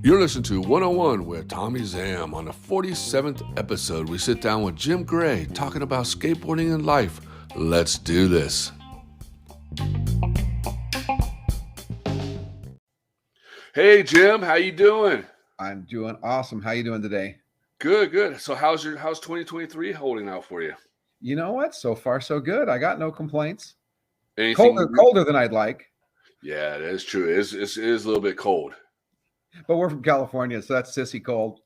You're listening to 101 with Tommie Zam. On the 47th episode, we sit down with Jim Gray talking about skateboarding and life. Let's do this. Hey, Jim, how you doing? I'm doing awesome. How you doing today? Good. So how's 2023 holding out for you? You know what? So far, so good. I got no complaints. Anything colder than I'd like. Yeah, that is true. It is a little bit cold. But we're from California, so that's sissy cold.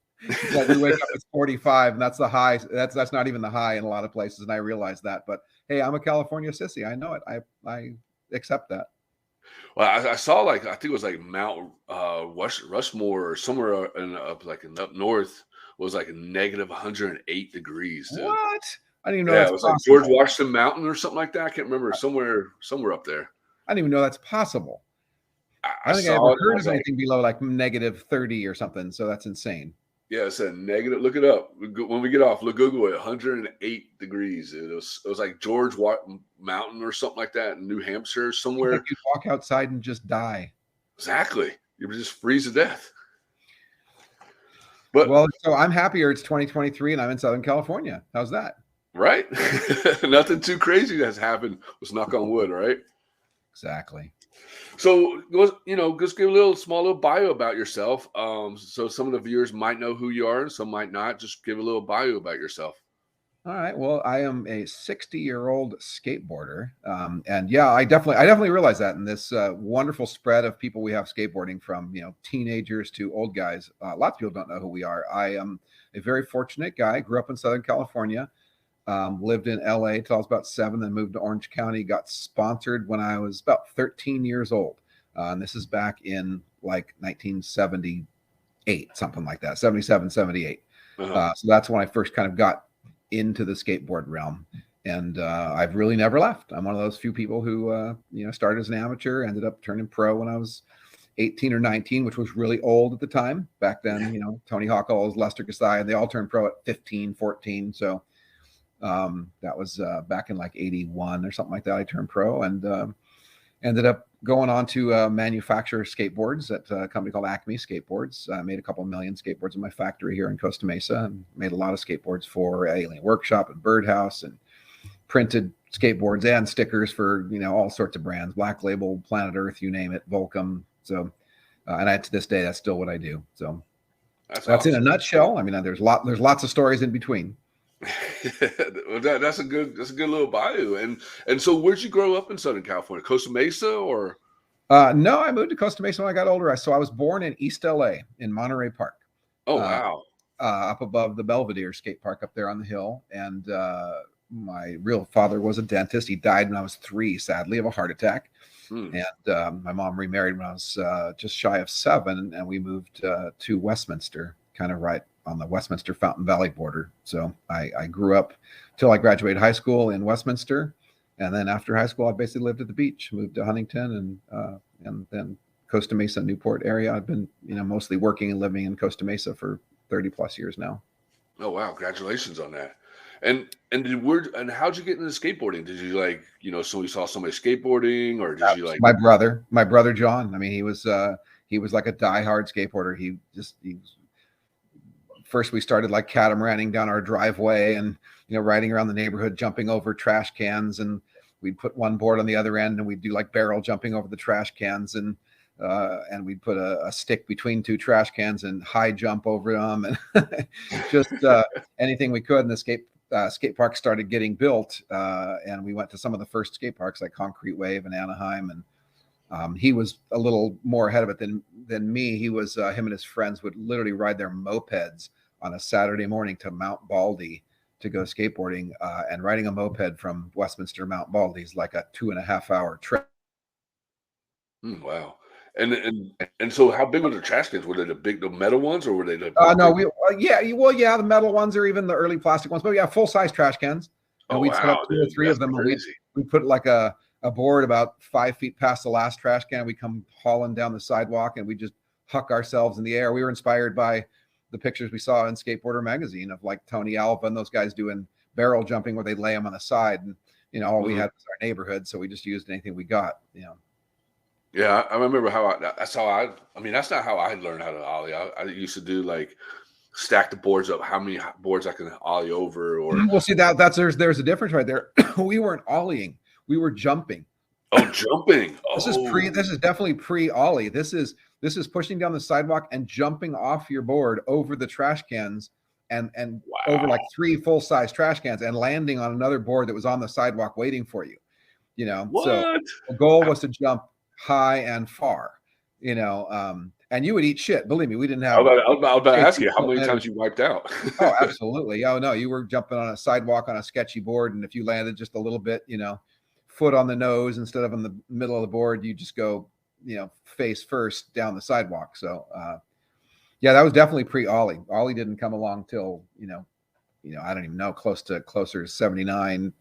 Like we wake up, it's 45, and that's the high. That's not even the high in a lot of places, and I realize that. But hey, I'm a California sissy. I know it. I accept that. Well, I saw I think it was like Mount Rushmore or somewhere up north was like a negative 108 degrees. Dude. What? I didn't even know yeah, that's it was possible. Like George Washington Mountain or something like that. I can't remember. Somewhere up there. I didn't even know that's possible. I don't think I ever heard of anything below like negative 30 or something. So that's insane. Yeah, it's a negative. Look it up when we get off. Google it. 108 degrees. It was like George Mountain or something like that in New Hampshire somewhere. Like you walk outside and just die. Exactly. You would just freeze to death. But well, so I'm happier. It's 2023 and I'm in Southern California. How's that? Right. Nothing too crazy has happened. Let's knock on wood. Right. Exactly. So, just give a small little bio about yourself. So some of the viewers might know who you are and some might not. Just give a little bio about yourself. All right. Well, I am a 60-year-old skateboarder. And yeah, I definitely realize that in this wonderful spread of people we have skateboarding from, teenagers to old guys. Lots of people don't know who we are. I am a very fortunate guy. Grew up in Southern California. Lived in LA till I was about 7, then moved to Orange County, got sponsored when I was about 13 years old. And this is back in like 1978, something like that, 77, 78. So that's when I first kind of got into the skateboard realm. And I've really never left. I'm one of those few people who, started as an amateur, ended up turning pro when I was 18 or 19, which was really old at the time. Back then, Tony Hawk, Lester Kasai, and they all turned pro at 15, 14. So that was back in like 81 or something like that. I turned pro and ended up going on to manufacture skateboards at a company called Acme Skateboards. I made a couple million skateboards in my factory here in Costa Mesa and made a lot of skateboards for Alien Workshop and Birdhouse and printed skateboards and stickers for, all sorts of brands, Black Label, Planet Earth, you name it, Volcom. So, and to this day, that's still what I do. So that's awesome. In a nutshell. I mean, there's lots of stories in between. That's a good little bio. And so where'd you grow up in Southern California? Costa Mesa or? No, I moved to Costa Mesa when I got older. So I was born in East LA in Monterey Park. Oh, wow. Up above the Belvedere skate park up there on the hill. And my real father was a dentist. He died when I was 3, sadly, of a heart attack. And my mom remarried when I was just shy of 7. And we moved to Westminster, kind of right on the Westminster Fountain Valley border. So I grew up till I graduated high school in Westminster. And then after high school, I basically lived at the beach, moved to Huntington and then Costa Mesa, Newport area. I've been, mostly working and living in Costa Mesa for 30 plus years now. Oh, wow. Congratulations on that. And how'd you get into skateboarding? Did you so you saw somebody skateboarding or did you my brother, John? I mean, he was like a diehard skateboarder. First, we started like catamaraning down our driveway and, riding around the neighborhood, jumping over trash cans. And we'd put one board on the other end and we'd do like barrel jumping over the trash cans. And we'd put a stick between 2 trash cans and high jump over them and just anything we could. And the skate park started getting built. And we went to some of the first skate parks like Concrete Wave and Anaheim. And he was a little more ahead of it than me. He was him and his friends would literally ride their mopeds on a Saturday morning to Mount Baldy to go skateboarding, and riding a moped from Westminster to Mount Baldy is like a 2.5-hour trip. Wow. And so how big were the trash cans? Were they the metal ones or were they the the metal ones or even the early plastic ones, but yeah, full size trash cans. And we'd set up 2 or 3 of them. And we put like a board about 5 feet past the last trash can. We come hauling down the sidewalk and we just huck ourselves in the air. We were inspired by the pictures we saw in Skateboarder magazine of like Tony Alva and those guys doing barrel jumping where they lay them on the side. And, all we had was our neighborhood. So we just used anything we got, Yeah, I remember that's how I mean, that's not how I learned how to ollie. I used to do like stack the boards up, how many boards I can ollie over, or Well, see that's there's a difference right there. We weren't ollieing, we were jumping. oh, jumping. This Oh, is definitely pre-ollie. This is pushing down the sidewalk and jumping off your board over the trash cans and over wow. like 3 full-size trash cans and landing on another board that was on the sidewalk waiting for you. So What? the goal was to jump high and far, and you would eat shit. Believe me, we didn't have I was about to ask safety you how many equipment. times you wiped out. Oh, absolutely. Oh, no, you were jumping on a sidewalk on a sketchy board, and if you landed just a little bit, foot on the nose instead of in the middle of the board, you just go, face first down the sidewalk. So, yeah, that was definitely pre-ollie. Ollie didn't come along till, I don't even know, closer to 79,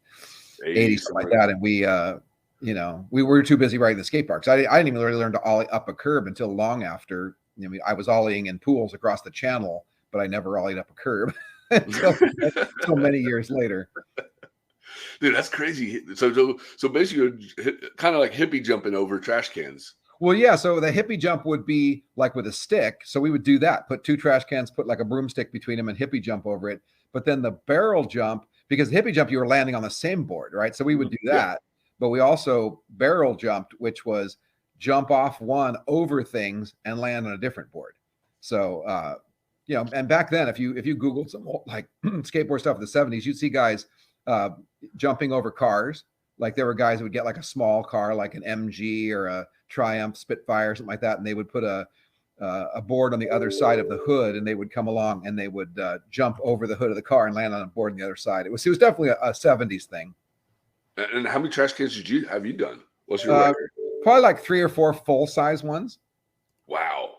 80, 80 something like somewhere. that. And we were too busy riding the skate parks. I didn't even really learn to ollie up a curb until long after. I was ollieing in pools across the channel, but I never ollied up a curb until many years later. Dude, that's crazy. So basically, kind of like hippie jumping over trash cans. Well, yeah. So the hippie jump would be like with a stick. So we would do that, put 2 trash cans, put like a broomstick between them and hippie jump over it. But then the barrel jump, because the hippie jump, you were landing on the same board, right? So we would do Yeah. that. But we also barrel jumped, which was jump off one over things and land on a different board. So, and back then, if you Googled some like skateboard stuff in the 70s, you'd see guys jumping over cars. Like there were guys who would get like a small car, like an MG or a Triumph Spitfire or something like that, and they would put a board on the other side of the hood, and they would come along and they would jump over the hood of the car and land on a board on the other side. It was definitely a 70s thing. And how many trash cans have you done? What's your Uh, record? Probably like 3 or 4 full size ones. Wow.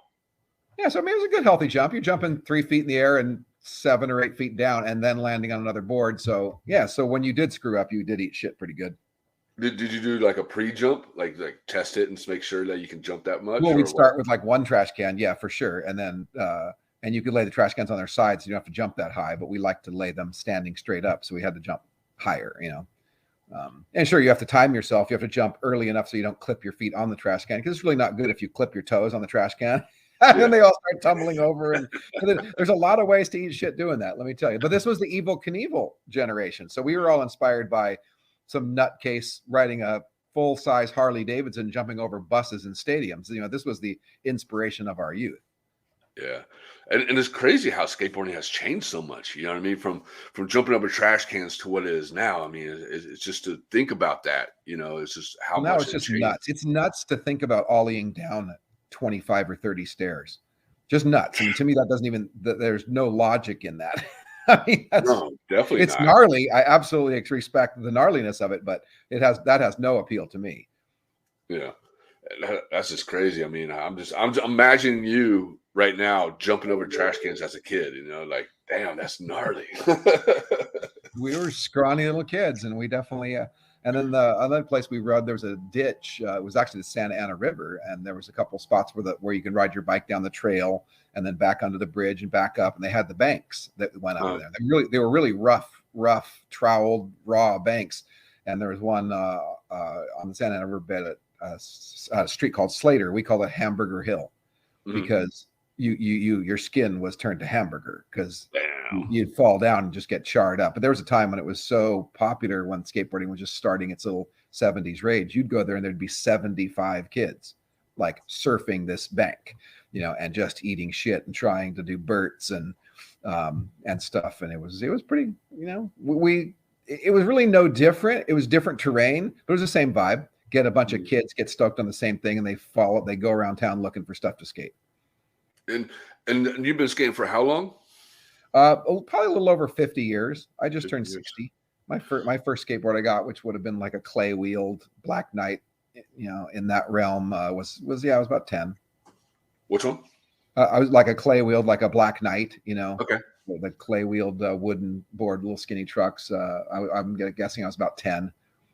Yeah, so I mean, it was a good healthy jump. You're jumping 3 feet in the air and 7 or 8 feet down, and then landing on another board. So yeah, so when you did screw up, you did eat shit pretty good. Did you do like a pre-jump, like test it and make sure that you can jump that much, Well, or we'd what? start with like 1 trash can, yeah, for sure, and then and you could lay the trash cans on their sides, so you don't have to jump that high. But we like to lay them standing straight up, so we had to jump higher. And sure, you have to time yourself. You have to jump early enough so you don't clip your feet on the trash can, because it's really not good if you clip your toes on the trash can. And then they all start tumbling over. And there's a lot of ways to eat shit doing that, let me tell you. But this was the Evel Knievel generation. So we were all inspired by some nutcase riding a full-size Harley Davidson jumping over buses in stadiums. This was the inspiration of our youth. Yeah. And it's crazy how skateboarding has changed so much. You know what I mean? From jumping over trash cans to what it is now. I mean, it's just to think about that. It's just how Well, now much it's it just changed. nuts. It's nuts to think about ollieing down 25 or 30 stairs. Just nuts. I mean, to me, that doesn't even, there's no logic in that. I mean, No, definitely it's not. gnarly. I absolutely respect the gnarliness of it, but that has no appeal to me. Yeah. That's just crazy. I mean, I'm imagining you right now jumping over trash cans as a kid, like, damn, that's gnarly. We were scrawny little kids, and we definitely, and then the other place we rode, there was a ditch. It was actually the Santa Ana River, and there was a couple spots where you can ride your bike down the trail and then back onto the bridge and back up. And they had the banks that went over there. They were really rough, troweled, raw banks. And there was one on the Santa Ana River bed at a street called Slater. We call it Hamburger Hill because your skin was turned to hamburger because you'd fall down and just get charred up. But there was a time when it was so popular when skateboarding was just starting its little 70s rage. You'd go there and there'd be 75 kids like surfing this bank, and just eating shit and trying to do burts and stuff. And it was pretty, it was really no different. It was different terrain, but it was the same vibe. Get a bunch of kids get stoked on the same thing, and they go around town looking for stuff to skate. And you've been skating for how long? Probably a little over 50 years. I just turned 60. My first skateboard I got, which would have been like a clay wheeled Black Knight, in that realm, I was about 10. Which one? I was like a clay wheeled, like a Black Knight, Okay. The clay wheeled wooden board, little skinny trucks. I'm guessing I was about 10.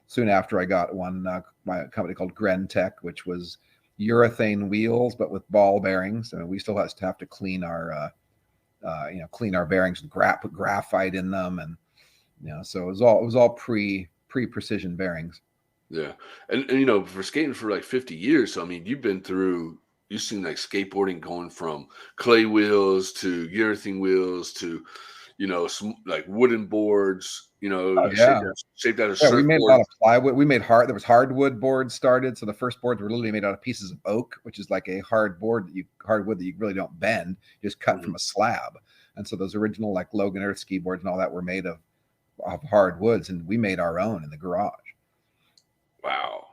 Soon after I got one, my company called Grentech, which was urethane wheels, but with ball bearings. I mean, we still have to clean our, clean our bearings and put graphite in them. And, so it was all pre precision bearings. Yeah. And you know, for skating for like 50 years, so I mean, you've seen like skateboarding going from clay wheels to urethane wheels to, you know, some like wooden boards, you Oh know, yeah. shaped out of Yeah, we made a lot surfboard. of plywood. There was hardwood boards started. So the first boards were literally made out of pieces of oak, which is like a hardwood that you really don't bend, you just cut Mhm. from a slab. And so those original like Logan Earth ski boards and all that were made of hardwoods, and we made our own in the garage. Wow.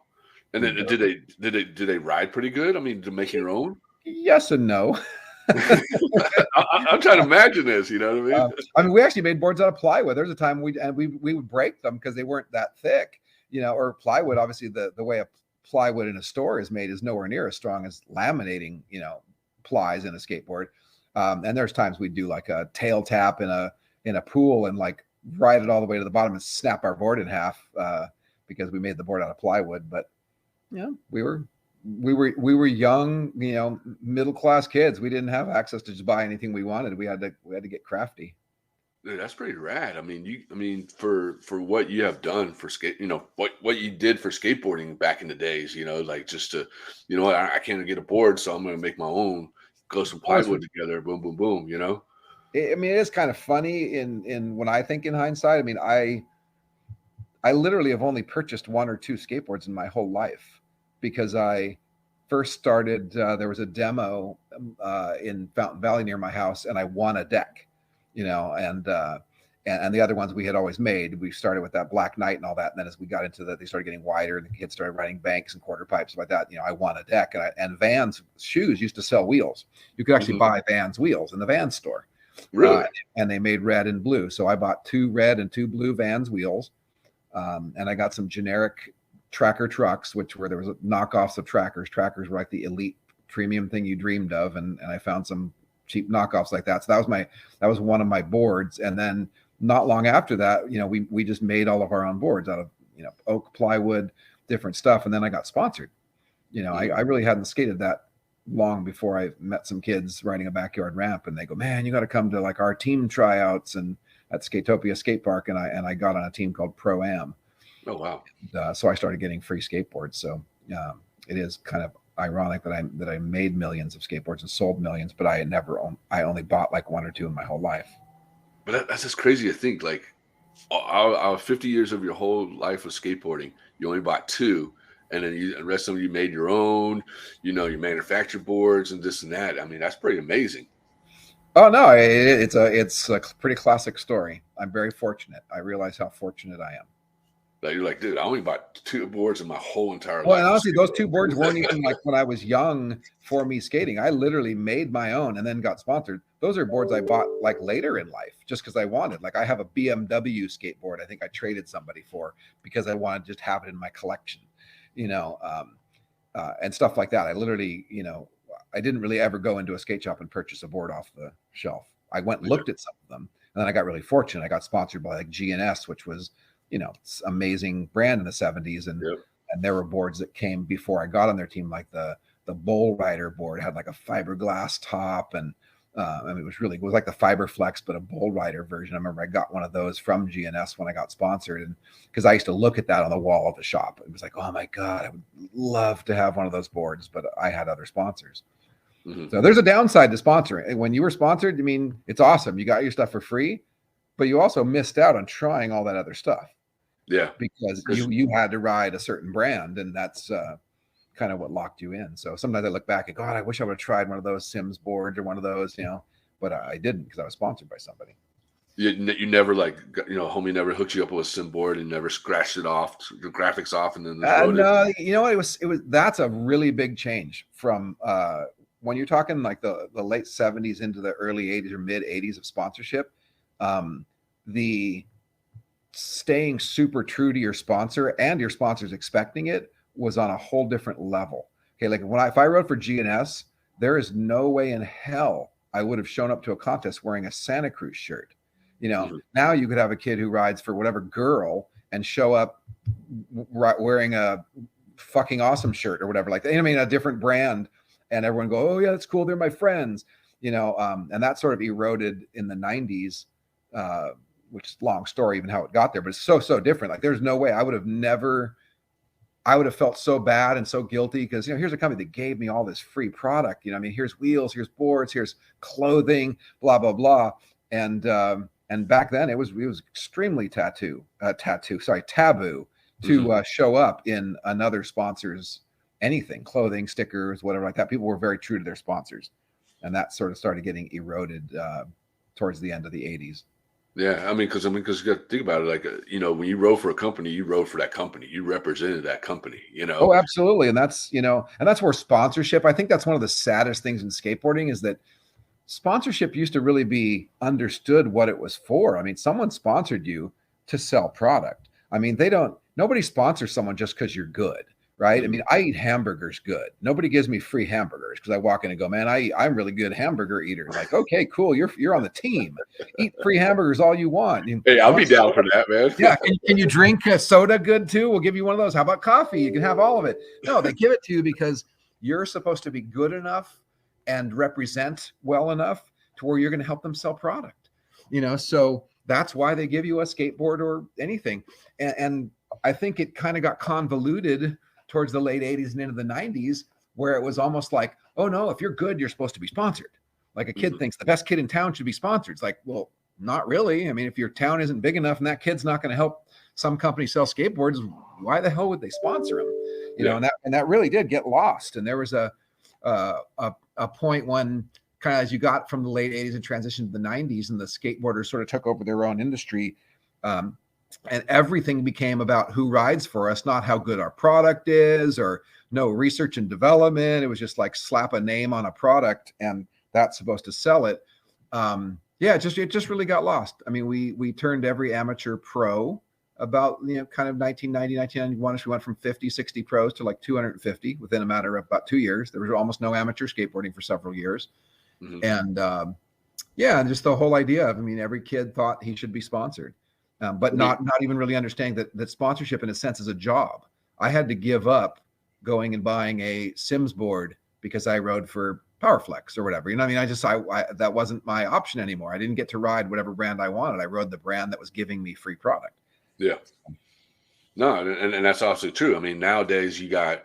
And We then built did they ride pretty good? I mean, to make your own? Yes and no. I'm trying to imagine this, you know what I mean? I mean, we actually made boards out of plywood. There's a time we would break them because they weren't that thick, or plywood. Obviously, the way a plywood in a store is made is nowhere near as strong as laminating, plies in a skateboard. And there's times we'd do like a tail tap in a pool and like ride it all the way to the bottom and snap our board in half because we made the board out of plywood. But yeah, we were young, middle class kids. We didn't have access to just buy anything we wanted. We had to get crafty. Dude, that's pretty rad. I mean, for what you have done for what you did for skateboarding back in the days, like just to, what, I can't get a board, so I'm going to make my own, go some plywood together, boom, boom, boom, I mean, it is kind of funny in when I think in hindsight. I mean, I literally have only purchased one or two skateboards in my whole life because I first started. There was a demo in Fountain Valley near my house, and I won a deck, and the other ones we had always made. We started with that Black Knight and all that, and then as we got into that, they started getting wider, and the kids started riding banks and quarter pipes like that. I won a deck, and Vans shoes used to sell wheels. You could actually buy Vans wheels in the Vans store. Really? And they made red and blue. So I bought 2 red and 2 blue Vans wheels. And I got some generic tracker trucks, there was knockoffs of trackers. Trackers were like the elite premium thing you dreamed of. And I found some cheap knockoffs like that. So that was one of my boards. And then not long after that, we just made all of our own boards out of, oak, plywood, different stuff. And then I got sponsored. I really hadn't skated that long before I met some kids riding a backyard ramp, and they go, "Man, you got to come to like our team tryouts and at Skatopia Skate Park." And I got on a team called Pro Am. Oh wow! And, so I started getting free skateboards. So it is kind of ironic that I made millions of skateboards and sold millions, but I only bought like 1 or 2 in my whole life. But that's just crazy to think. Like, out of 50 years of your whole life of skateboarding, you only bought 2. And then the rest of them you made your own, you manufactured boards and this and that. I mean, that's pretty amazing. Oh no, it's a pretty classic story. I'm very fortunate. I realize how fortunate I am. Like, you're like, dude, I only bought 2 boards in my whole entire Well, life. and honestly, those 2 boards weren't even like when I was young for me skating. I literally made my own and then got sponsored. Those are boards I bought like later in life just because I wanted. Like I have a BMW skateboard I think I traded somebody for because I wanted to just have it in my collection. And stuff like that. I literally, I didn't really ever go into a skate shop and purchase a board off the shelf. I went and looked at some of them, and then I got really fortunate. I got sponsored by like GNS, which was, amazing brand in the 70s, and Yep. and there were boards that came before I got on their team, like the Bull Rider board had like a fiberglass top, and it was like the Fiberflex, but a Bull Rider version. I remember I got one of those from GNS when I got sponsored, and because I used to look at that on the wall of the shop, it was like, oh my god, I would love to have one of those boards, but I had other sponsors. Mm-hmm. So there's a downside to sponsoring. When you were sponsored, I mean, it's awesome. You got your stuff for free, but you also missed out on trying all that other stuff. Yeah, because you had to ride a certain brand, and that's kind of what locked you in. So sometimes I look back and God, I wish I would have tried one of those Sims boards or one of those, but I didn't because I was sponsored by somebody. You never homie never hooked you up with a sim board and never scratched it off, the graphics off, and then no, you know what? It was that's a really big change from when you're talking like the late 70s into the early 80s or mid 80s of sponsorship. The staying super true to your sponsor and your sponsors expecting it was on a whole different level. Okay, like if I rode for GNS, there is no way in hell I would have shown up to a contest wearing a Santa Cruz shirt. Now you could have a kid who rides for whatever girl and show up wearing a fucking awesome shirt or whatever, like that. I mean, a different brand, and everyone go, oh yeah, that's cool, they're my friends. And that sort of eroded in the 90s. Which is a long story, even how it got there, but it's so different. Like there's no way I would have never I would have felt so bad and so guilty because, here's a company that gave me all this free product. I mean, here's wheels, here's boards, here's clothing, blah, blah, blah. And back then it was extremely taboo to show up in another sponsor's anything, clothing, stickers, whatever like that. People were very true to their sponsors. And that sort of started getting eroded towards the end of the 80s. Yeah, I mean, because you got to think about it, like, when you rode for a company, you rode for that company, you represented that company, Oh, absolutely. And that's, and that's where sponsorship, I think that's one of the saddest things in skateboarding is that sponsorship used to really be understood what it was for. I mean, someone sponsored you to sell product. I mean, nobody sponsors someone just because you're good. Right. I mean, I eat hamburgers good. Nobody gives me free hamburgers because I walk in and go, man, I'm really good hamburger eater. Like, okay, cool. You're on the team. Eat free hamburgers all you want. Hey, I'll be down for that, man. Yeah. Can you drink a soda good too? We'll give you one of those. How about coffee? You can have all of it. No, they give it to you because you're supposed to be good enough and represent well enough to where you're going to help them sell product. So that's why they give you a skateboard or anything. And I think it kind of got convoluted towards the late 80s and into the 90s, where it was almost like, oh no, if you're good, you're supposed to be sponsored. Like a kid thinks the best kid in town should be sponsored. It's like, well, not really. I mean, if your town isn't big enough and that kid's not going to help some company sell skateboards, why the hell would they sponsor him? And that really did get lost. And there was a point when kind of as you got from the late 80s and transitioned to the 90s and the skateboarders sort of took over their own industry, and everything became about who rides for us, not how good our product is or no research and development. It was just like slap a name on a product and that's supposed to sell it. It just really got lost. I mean, we turned every amateur pro about, kind of 1990, 1991. We went from 50, 60 pros to like 250 within a matter of about 2 years. There was almost no amateur skateboarding for several years. And and just the whole idea of, I mean, every kid thought he should be sponsored. But not even really understanding that sponsorship in a sense is a job. I had to give up going and buying a Sims board because I rode for Powerflex or whatever. I mean, I that wasn't my option anymore. I didn't get to ride whatever brand I wanted. I rode the brand that was giving me free product. Yeah. No, and that's also true. I mean, nowadays you got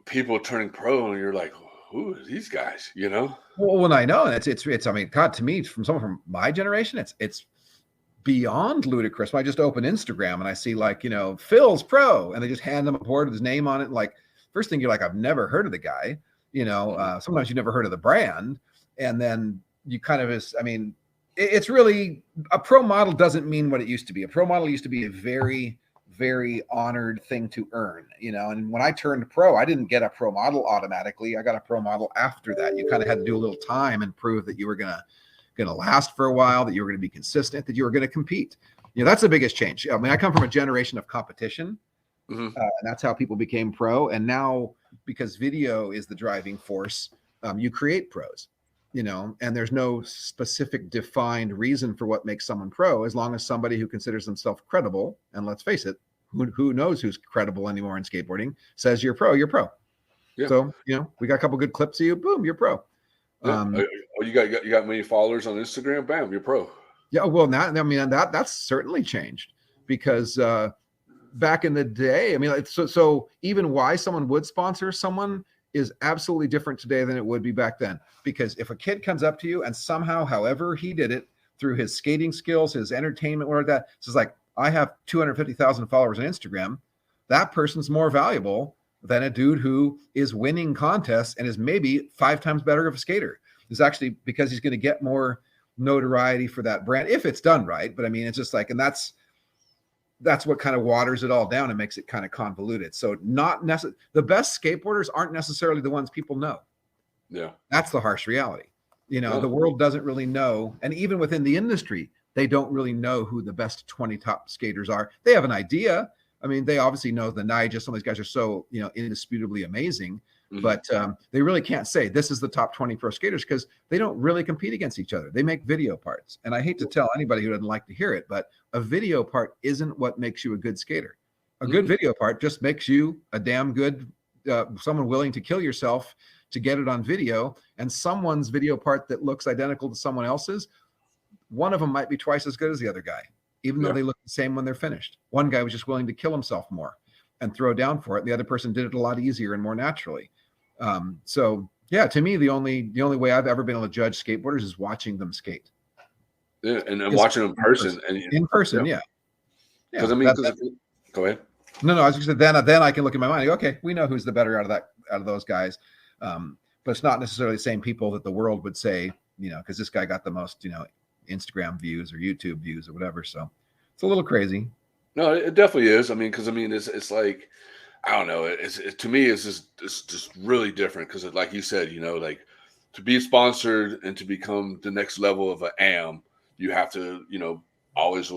people turning pro and you're like, who are these guys, Well, I know. And it's, I mean, God, to me, from someone from my generation, it's beyond ludicrous. When I just open Instagram and I see like, Phil's pro and they just hand them a board with his name on it. Like first thing you're like, I've never heard of the guy, sometimes you never heard of the brand. And then you kind of it's really a pro model doesn't mean what it used to be. A pro model used to be a very, very honored thing to earn, and when I turned pro, I didn't get a pro model automatically. I got a pro model after that. You kind of had to do a little time and prove that you were going to last for a while, that you were going to be consistent, that you were going to compete. That's the biggest change. I mean, I come from a generation of competition, and that's how people became pro. And now, because video is the driving force, you create pros, and there's no specific defined reason for what makes someone pro, as long as somebody who considers themselves credible, and let's face it, who knows who's credible anymore in skateboarding, says you're pro, you're pro. Yeah. So, we got a couple good clips of you, boom, you're pro. Yeah. You got many followers on Instagram, bam, you're pro. Yeah, well, now I mean that's certainly changed because back in the day, I mean, so even why someone would sponsor someone is absolutely different today than it would be back then. Because if a kid comes up to you and somehow, however he did it, through his skating skills, his entertainment, or that, it's just like, I have 250,000 followers on Instagram. That person's more valuable than a dude who is winning contests and is maybe 5 times better of a skater. It's actually because he's going to get more notoriety for that brand if it's done right. But I mean, it's just like, and that's what kind of waters it all down and makes it kind of convoluted. So the best skateboarders aren't necessarily the ones people know. Yeah. That's the harsh reality. The world doesn't really know. And even within the industry, they don't really know who the best 20 top skaters are. They have an idea. I mean, they obviously know the Nigel. Some of these guys are so, indisputably amazing, but they really can't say this is the top 20 pro skaters because they don't really compete against each other. They make video parts. And I hate to tell anybody who doesn't like to hear it, but a video part isn't what makes you a good skater. A good video part just makes you a damn good, someone willing to kill yourself to get it on video. And someone's video part that looks identical to someone else's, one of them might be twice as good as the other guy, even though they look the same when they're finished. One guy was just willing to kill himself more. and throw down for it. And the other person did it a lot easier and more naturally. So yeah, to me, the only way I've ever been able to judge skateboarders is watching them skate. Yeah, and watching them in person, yeah. Because I mean, go ahead. No, I was just saying, then I can look in my mind and go, okay, we know who's the better out of those guys. But it's not necessarily the same people that the world would say, because this guy got the most, Instagram views or YouTube views or whatever. So it's a little crazy. No, it definitely is. I mean, because it's like, I don't know. To me, it's just really different because, like you said, like to be sponsored and to become the next level of an AM, you have to, always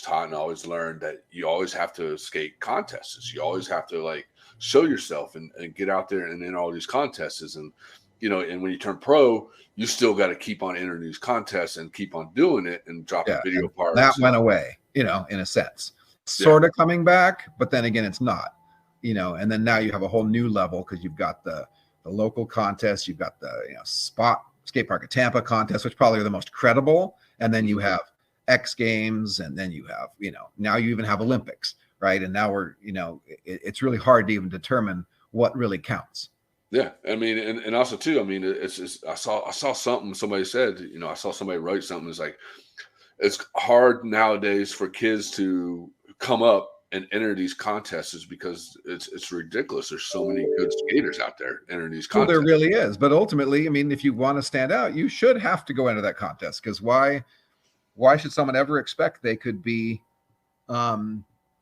taught and always learned that you always have to skate contests. You always have to like show yourself and get out there and in all these contests. And, and when you turn pro, you still got to keep on entering these contests and keep on doing it and dropping video parts. That went away, in a sense, sort of coming back, but then again, it's not, and then now you have a whole new level because you've got the local contests, you've got the, spot skate park of Tampa contest, which probably are the most credible. And then you have X Games, and then you have, now you even have Olympics, right? And now we're, it's really hard to even determine what really counts. Yeah, I mean, and also too, I mean, it's I saw something somebody said, I saw somebody write something. It's like it's hard nowadays for kids to come up and enter these contests because it's ridiculous. There's so many good skaters out there entering these contests. Well, there really is, but ultimately, I mean, if you want to stand out, you should have to go into that contest because why should someone ever expect they could be, a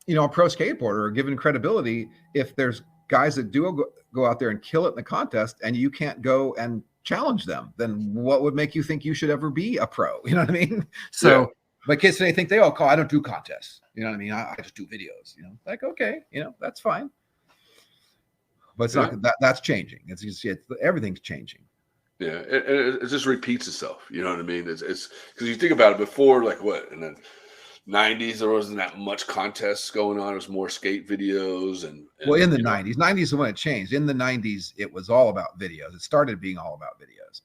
pro skateboarder or given credibility if there's guys that do go out there and kill it in the contest and you can't go and challenge them? Then what would make you think you should ever be a pro? You know what I mean? So, but kids today think I don't do contests. You know what I mean? I just do videos, like, okay, that's fine. But it's not that's changing. It's everything's changing. Yeah, it just repeats itself. You know what I mean? It's because you think about it before, like what in the 90s, there wasn't that much contests going on. It was more skate videos and well, in the 90s is when it changed. In the 90s, it was all about videos. It started being all about videos,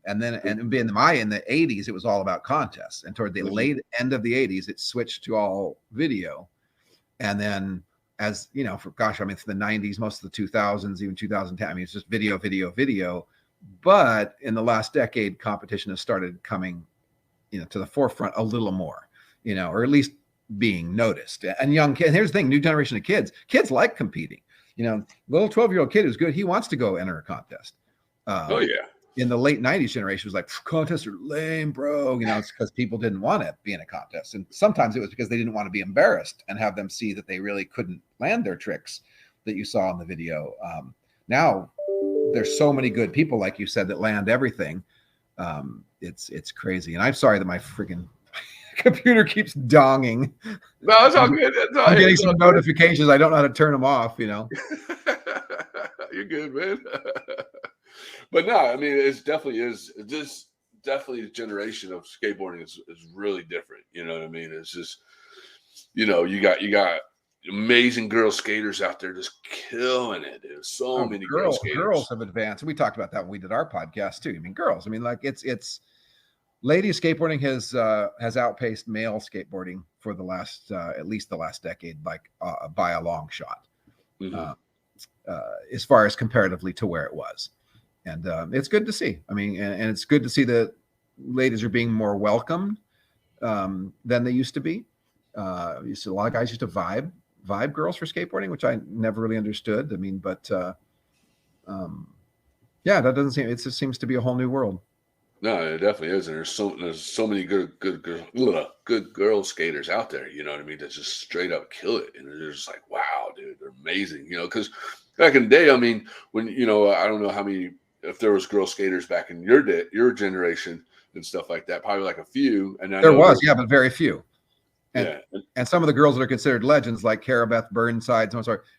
and then in the 80s, it was all about contests. And toward the late end of the 80s, it switched to all video. And then as for the 90s, most of the 2000s, even 2010, I mean, it's just video. But in the last decade, competition has started coming, to the forefront a little more, or at least being noticed. And young kids, here's the thing, new generation of kids like competing. Little 12-year-old kid who's good, he wants to go enter a contest. Oh yeah. In the late 90s generation was like, contests are lame, bro. It's because people didn't want to be in a contest. And sometimes it was because they didn't want to be embarrassed and have them see that they really couldn't land their tricks that you saw in the video. Now there's so many good people, like you said, that land everything. It's crazy. And I'm sorry that my freaking computer keeps donging. No, it's all good. I'm getting some notifications. I don't know how to turn them off, You're good, man. But no, I mean, it's definitely the generation of skateboarding is really different. You know what I mean? It's just, you got amazing girl skaters out there just killing it. There's so many girls have advanced. We talked about that when we did our podcast too. I mean, girls. I mean, like it's lady skateboarding has outpaced male skateboarding for the last at least the last decade, like by a long shot, as far as comparatively to where it was. And it's good to see. I mean, and it's good to see that ladies are being more welcomed than they used to be. A lot of guys used to vibe girls for skateboarding, which I never really understood. I mean, but that doesn't seem. It just seems to be a whole new world. No, it definitely is, and there's so many good girl skaters out there. You know what I mean? That just straight up kill it, and they're just like, wow, dude, they're amazing. Because back in the day, I mean, when I don't know how many. If there was girl skaters back in your generation and stuff like that, probably like a few. And there was, but very few. And, and some of the girls that are considered legends, like Cara Beth Burnside,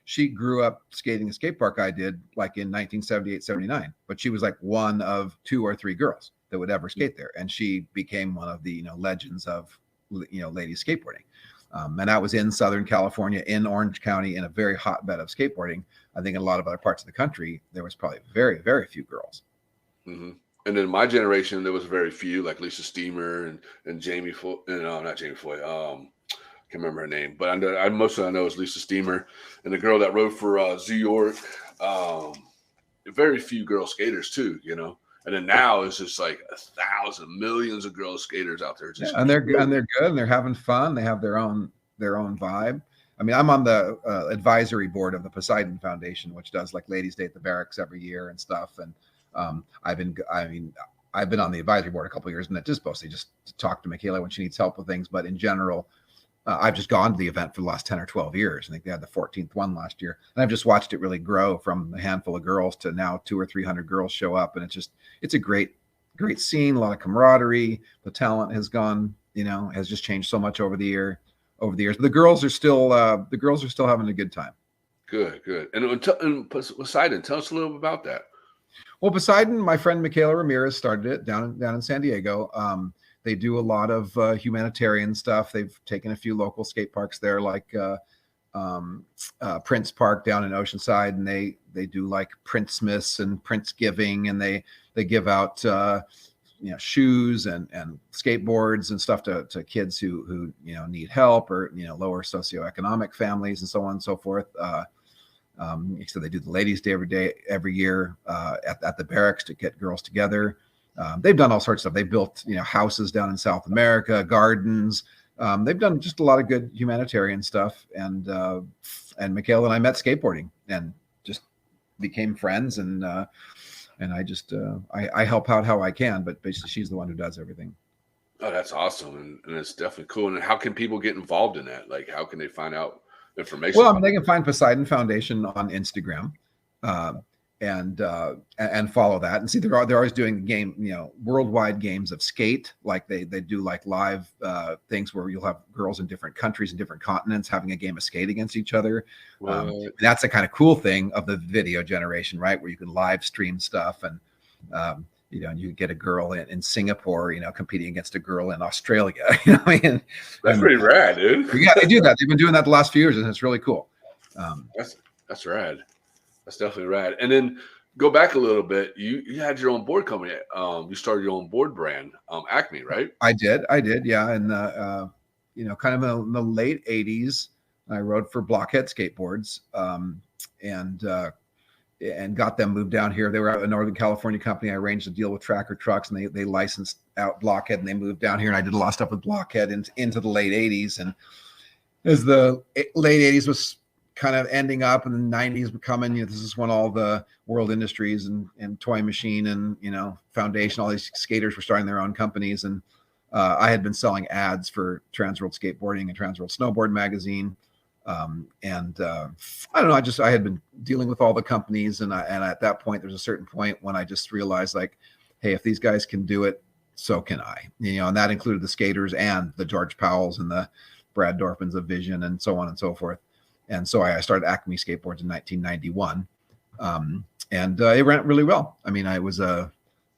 she grew up skating the skate park I did like in 1978, 79. But she was like one of 2 or 3 girls that would ever skate there. And she became one of the, legends of, ladies skateboarding. And that was in Southern California, in Orange County, in a very hotbed of skateboarding. I think in a lot of other parts of the country, there was probably very, very few girls. Mm-hmm. And then my generation, there was very few, like Lisa Steamer and Jamie Foy. No, not Jamie Foy. I can't can't remember her name, but I mostly I know is Lisa Steamer, and the girl that rode for Zoo York. Very few girl skaters too, you know. And then now it's just like 1,000 millions of girl skaters out there. Just and they're good and they're having fun. They have their own vibe. I mean, I'm on the advisory board of the Poseidon Foundation, which does like Ladies' Day at the Barracks every year and stuff. And I've been on the advisory board a couple of years, and that just mostly just to talk to Michaela when she needs help with things. But in general, I've just gone to the event for the last 10 or 12 years. I think they had the 14th one last year, and I've just watched it really grow from a handful of girls to now 200 or 300 girls show up, and it's a great scene, a lot of camaraderie. The talent has gone, has just changed so much over the years. But the girls are still having a good time. Good. And Poseidon, tell us a little bit about that. Well, Poseidon, my friend Michaela Ramirez started it down in San Diego. They do a lot of humanitarian stuff. They've taken a few local skate parks there, like Prince Park down in Oceanside, and they do like Prince Smiths and Prince Giving, and they give out shoes and skateboards and stuff to kids who need help, or lower socioeconomic families and so on and so forth. So they do the Ladies' Day every year at the barracks to get girls together. They've done all sorts of stuff. They've built houses down in South America, gardens. They've done just a lot of good humanitarian stuff. And Michaela and I met skateboarding and just became friends. And I just I help out how I can, but basically she's the one who does everything. Oh, that's awesome, and it's definitely cool. And how can people get involved in that? Like, how can they find out information? Well, they can find Poseidon Foundation on Instagram. And follow that and see they're always doing game, worldwide games of skate. Like they do like live things where you'll have girls in different countries and different continents having a game of skate against each other. That's the kind of cool thing of the video generation, right? Where you can live stream stuff and you get a girl in Singapore, competing against a girl in Australia. That's pretty rad, dude. Yeah, they do that. They've been doing that the last few years, and it's really cool. That's rad. That's definitely rad. And then go back a little bit. You had your own board company. You started your own board brand, Acme, right? I did. Yeah. And kind of in the late '80s, I rode for Blockhead Skateboards, and got them moved down here. They were a Northern California company. I arranged a deal with Tracker Trucks, and they licensed out Blockhead, and they moved down here. And I did a lot of stuff with Blockhead into the late '80s. And as the late '80s was kind of ending up, and the '90s were coming, this is when all the World Industries and Toy Machine and Foundation, all these skaters were starting their own companies. And I had been selling ads for Transworld Skateboarding and Transworld Snowboard magazine. I don't know, I had been dealing with all the companies, and at that point there's a certain point when I just realized, like, hey, if these guys can do it, so can I. And that included the skaters and the George Powells and the Brad Dorfmans of Vision and so on and so forth. And so I started Acme Skateboards in 1991. And it went really well. I mean, it was a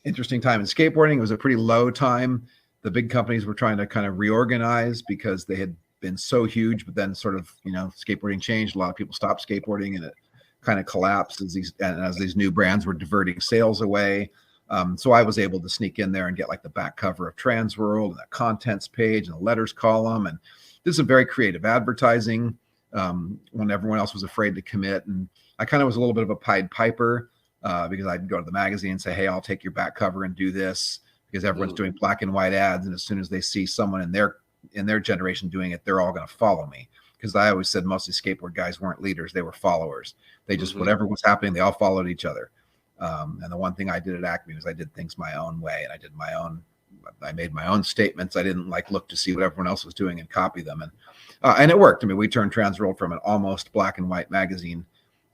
interesting time in skateboarding. It was a pretty low time. The big companies were trying to kind of reorganize because they had been so huge, but then sort of, skateboarding changed. A lot of people stopped skateboarding, and it kind of collapsed as these new brands were diverting sales away. So I was able to sneak in there and get like the back cover of Transworld and the contents page and the letters column. And this is a very creative advertising. When everyone else was afraid to commit. And I kind of was a little bit of a Pied Piper because I'd go to the magazine and say, hey, I'll take your back cover and do this, because everyone's doing black and white ads. And as soon as they see someone in their generation doing it, they're all going to follow me. Because I always said mostly skateboard guys weren't leaders. They were followers. They just, whatever was happening, they all followed each other. And the one thing I did at Acme was I did things my own way, and I made my own statements. I didn't look to see what everyone else was doing and copy them. And it worked. I mean, we turned Transworld from an almost black and white magazine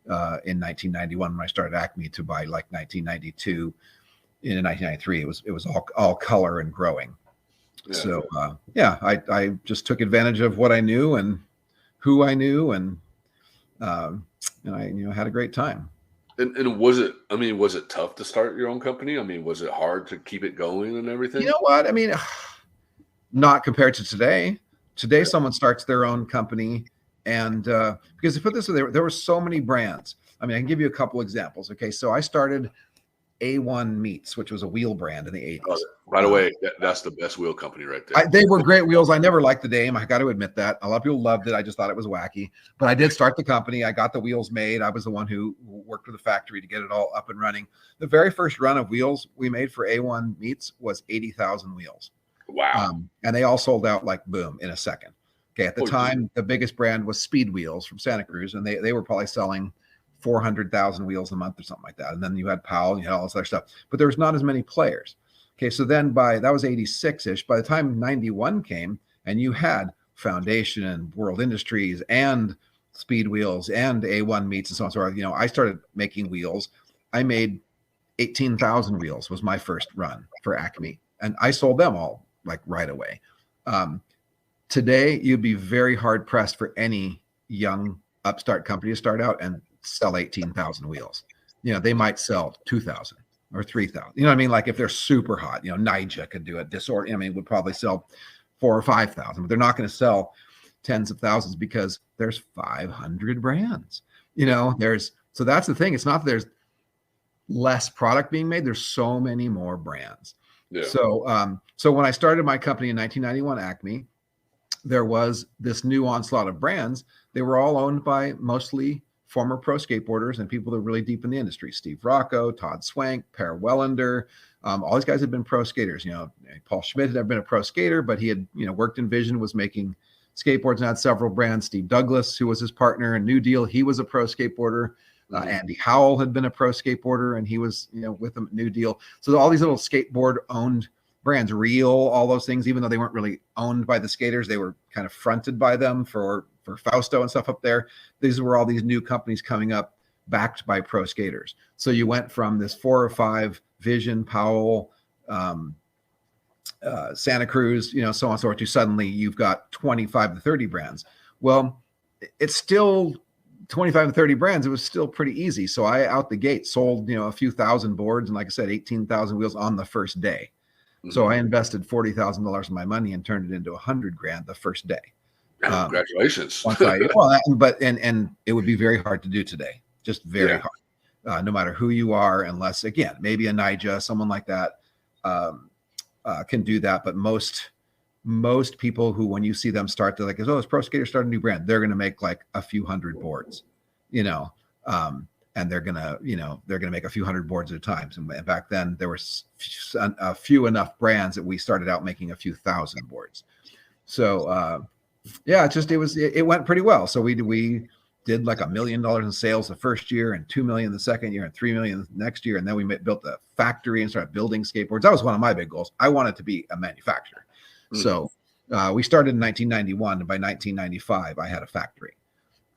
in 1991 when I started Acme to by 1992. In 1993, it was all color and growing. Yeah. So I just took advantage of what I knew and who I knew, and I had a great time. And was it tough to start your own company? I mean, was it hard to keep it going and everything? You know what? I mean, not compared to today. Today, someone starts their own company, and because to put this, there were so many brands. I mean, I can give you a couple examples. Okay, so I started A1 Meats, which was a wheel brand in the 80s. By the way, that's the best wheel company right there. They were great wheels. I never liked the name. I got to admit that. A lot of people loved it. I just thought it was wacky. But I did start the company. I got the wheels made. I was the one who worked with the factory to get it all up and running. The very first run of wheels we made for A1 Meats was 80,000 wheels. Wow. And they all sold out like boom in a second. Okay. At the time, the biggest brand was Speed Wheels from Santa Cruz, and they were probably selling 400,000 wheels a month or something like that. And then you had Powell, you had all this other stuff, but there was not as many players. Okay. So then that was 86-ish. By the time 91 came and you had Foundation and World Industries and Speed Wheels and A1 Meats and so on. So, I started making wheels. I made 18,000 wheels was my first run for Acme. And I sold them all like right away. Today, you'd be very hard pressed for any young upstart company to start out and sell 18,000 wheels. They might sell 2,000 or 3,000. You know what I mean? Like if they're super hot, Nija could do it. Disorder, would probably sell 4,000 or 5,000, but they're not going to sell tens of thousands because there's 500 brands. So that's the thing. It's not that there's less product being made. There's so many more brands. Yeah. So when I started my company in 1991, Acme, there was this new onslaught of brands. They were all owned by mostly former pro skateboarders and people that are really deep in the industry. Steve Rocco, Todd Swank, Per Wellander. All these guys had been pro skaters. Paul Schmidt had never been a pro skater, but he had, worked in Vision, was making skateboards and had several brands. Steve Douglas, who was his partner in New Deal, he was a pro skateboarder. Andy Howell had been a pro skateboarder and he was, with them at New Deal. So all these little skateboard owned brands, Real, all those things, even though they weren't really owned by the skaters, they were kind of fronted by them for Fausto and stuff up there. These were all these new companies coming up backed by pro skaters. So you went from this 4 or 5 Vision, Powell, Santa Cruz, so on and so forth, to suddenly you've got 25 to 30 brands. Well, it's still 25 to 30 brands. It was still pretty easy. So I out the gate sold, a few thousand boards and like I said, 18,000 wheels on the first day. So I invested $40,000 of my money and turned it into $100,000 the first day. Congratulations. And it would be very hard to do today. Just very hard. No matter who you are, unless again, maybe a Nija, someone like that can do that. But most people who, when you see them start, they're like, oh, this pro skater started a new brand. They're going to make like a few hundred boards, and they're going to make a few hundred boards at a time. And back then there was a few enough brands that we started out making a few thousand boards. So, it went pretty well. So we did like $1 million in sales the first year and $2 million the second year and $3 million the next year. And then we built a factory and started building skateboards. That was one of my big goals. I wanted to be a manufacturer. So we started in 1991, and by 1995, I had a factory.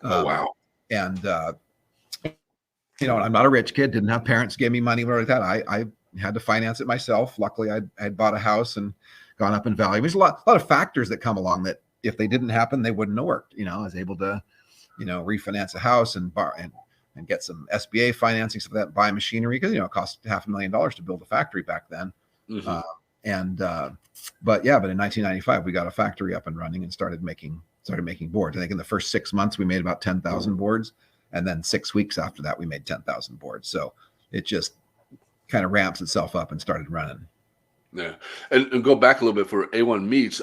Wow. And, I'm not a rich kid, didn't have parents give me money or like that. I had to finance it myself. Luckily, I had bought a house and gone up in value. There's a lot of factors that come along that if they didn't happen, they wouldn't have worked. I was able to, refinance a house and and get some SBA financing, so that buy machinery, because, it cost $500,000 to build a factory back then. But in 1995, we got a factory up and running and started making boards. I think in the first 6 months, we made about 10,000 boards. And then 6 weeks after that, we made 10,000 boards. So it just kind of ramps itself up and started running. Yeah. And go back a little bit for A1 Meats.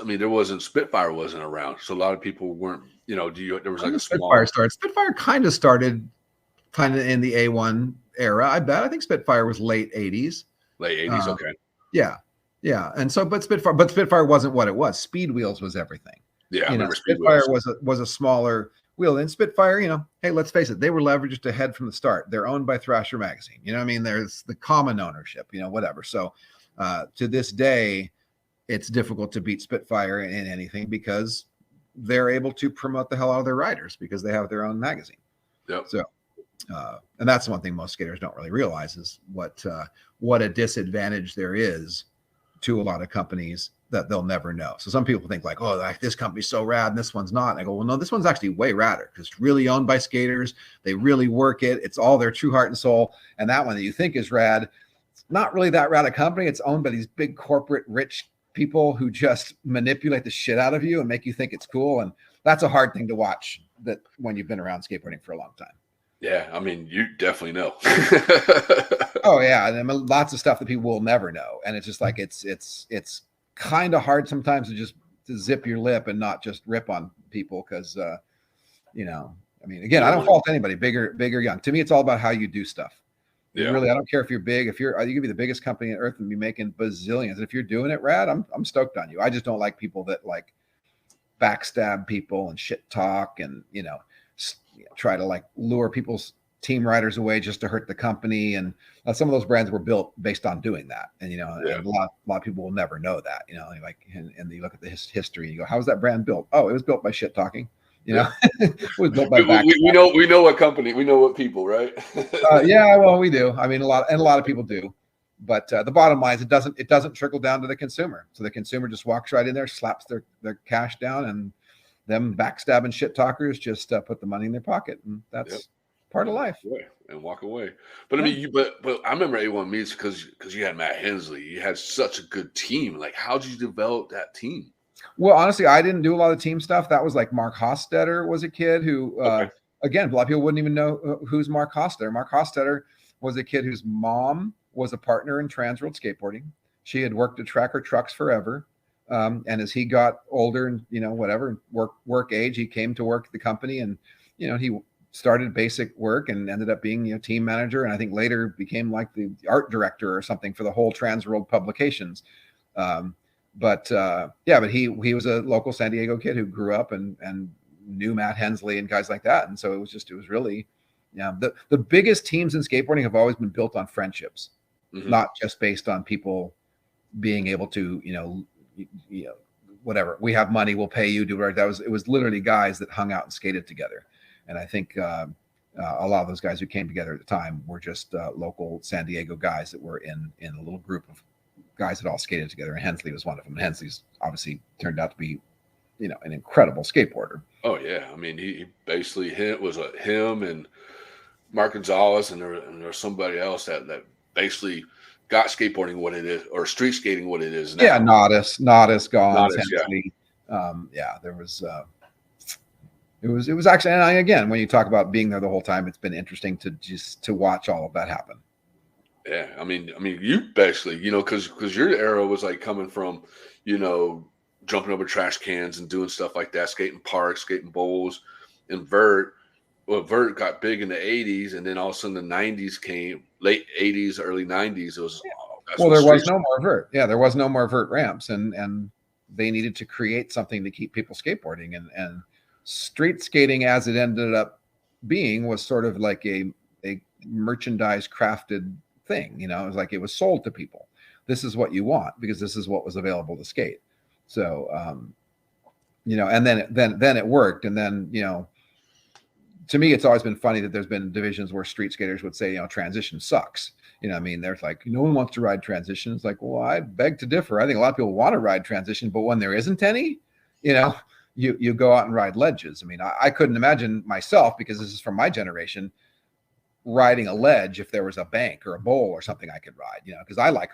Spitfire wasn't around. So a lot of people weren't, there was like a Spitfire started. Spitfire kind of started in the A1 era. I think Spitfire was late 80s. Late 80s. Okay. Yeah. Yeah. And so, but Spitfire wasn't what it was. Speed Wheels was everything. Yeah. Spitfire was a smaller wheel. And Spitfire, hey, let's face it, they were leveraged ahead from the start. They're owned by Thrasher Magazine. There's the common ownership, whatever. So to this day, it's difficult to beat Spitfire in anything because they're able to promote the hell out of their riders because they have their own magazine. Yep. So, and that's one thing most skaters don't really realize is what a disadvantage there is to a lot of companies that they'll never know. So some people think like, oh, this company's so rad and this one's not. And I go, well, no, this one's actually way radder because it's really owned by skaters. They really work it. It's all their true heart and soul. And that one that you think is rad, it's not really that rad a company. It's owned by these big corporate rich people who just manipulate the shit out of you and make you think it's cool. And that's a hard thing to watch that when you've been around skateboarding for a long time. Yeah, I mean, you definitely know. Oh yeah, and I mean, lots of stuff that people will never know, and it's just like it's kind of hard sometimes to just to zip your lip and not just rip on people because you know, I mean, again, You I don't don't want fault anybody, big or young. To me, it's all about how you do stuff. to. You Yeah, really, I don't care if you're big, if you could be the biggest company on earth and be making bazillions. If you're doing it rad, I'm stoked on you. I just don't like people that like backstab people and shit talk and try to like lure people's team riders away just to hurt the company. And some of those brands were built based on doing that. And yeah. and a lot of people will never know that. Like and you look at the history and you go, how was that brand built? Oh, it was built by shit talking. Yeah. It was built by We know what company, we know what people, right? yeah, well, we do. I mean, a lot of people do. But the bottom line is it doesn't trickle down to the consumer. So the consumer just walks right in there, slaps their cash down, and them backstabbing shit talkers just put the money in their pocket, and that's Yep. part of And life. walk away. But I Yeah. mean, but I remember A1 Meets because you had Matt Hensley. You had such a good team. Like, how did you develop that team? Well, honestly, I didn't do a lot of team stuff. That was like Mark Hostetter was a kid who, Okay. again, a lot of people wouldn't even know who's Mark Hostetter. Mark Hostetter was a kid whose mom was a partner in Transworld Skateboarding. She had worked at Tracker Trucks forever. And as he got older and, whatever, work age, he came to work at the company and, he started basic work and ended up being, team manager. And I think later became like the art director or something for the whole Transworld publications. But he was a local San Diego kid who grew up and knew Matt Hensley and guys like that. And so it was really, the biggest teams in skateboarding have always been built on friendships, not just based on people being able to, whatever, we have money, we'll pay you, do whatever. It was literally guys that hung out and skated together. And I think a lot of those guys who came together at the time were just local San Diego guys that were in a little group of guys that all skated together, and Hensley was one of them. And Hensley's obviously turned out to be, an incredible skateboarder. Oh yeah, I mean, he basically him and Mark Gonzalez, and there was somebody else that basically got skateboarding what it is, or street skating what it is now. Yeah, Nodis, Gons, Hensley. Yeah. There was. It was actually, and again, when you talk about being there the whole time, it's been interesting to watch all of that happen. Yeah, I mean, you basically, because your era was like coming from, jumping over trash cans and doing stuff like that, skating parks, skating bowls, and Vert. Well, Vert got big in the '80s, and then all of a sudden the '90s came, late '80s, early '90s. It was there was no more Vert. Yeah, there was no more Vert ramps, and they needed to create something to keep people skateboarding, and street skating, as it ended up being, was sort of like a merchandise crafted thing. It was like it was sold to people. This is what you want because this is what was available to skate. So and then it worked. And then to me, it's always been funny that there's been divisions where street skaters would say, transition sucks. I mean, there's like, no one wants to ride transition. It's like, well, I beg to differ. I think a lot of people want to ride transition, but when there isn't any, you go out and ride ledges. I mean, I couldn't imagine myself, because this is from my generation, riding a ledge if there was a bank or a bowl or something I could ride, because I like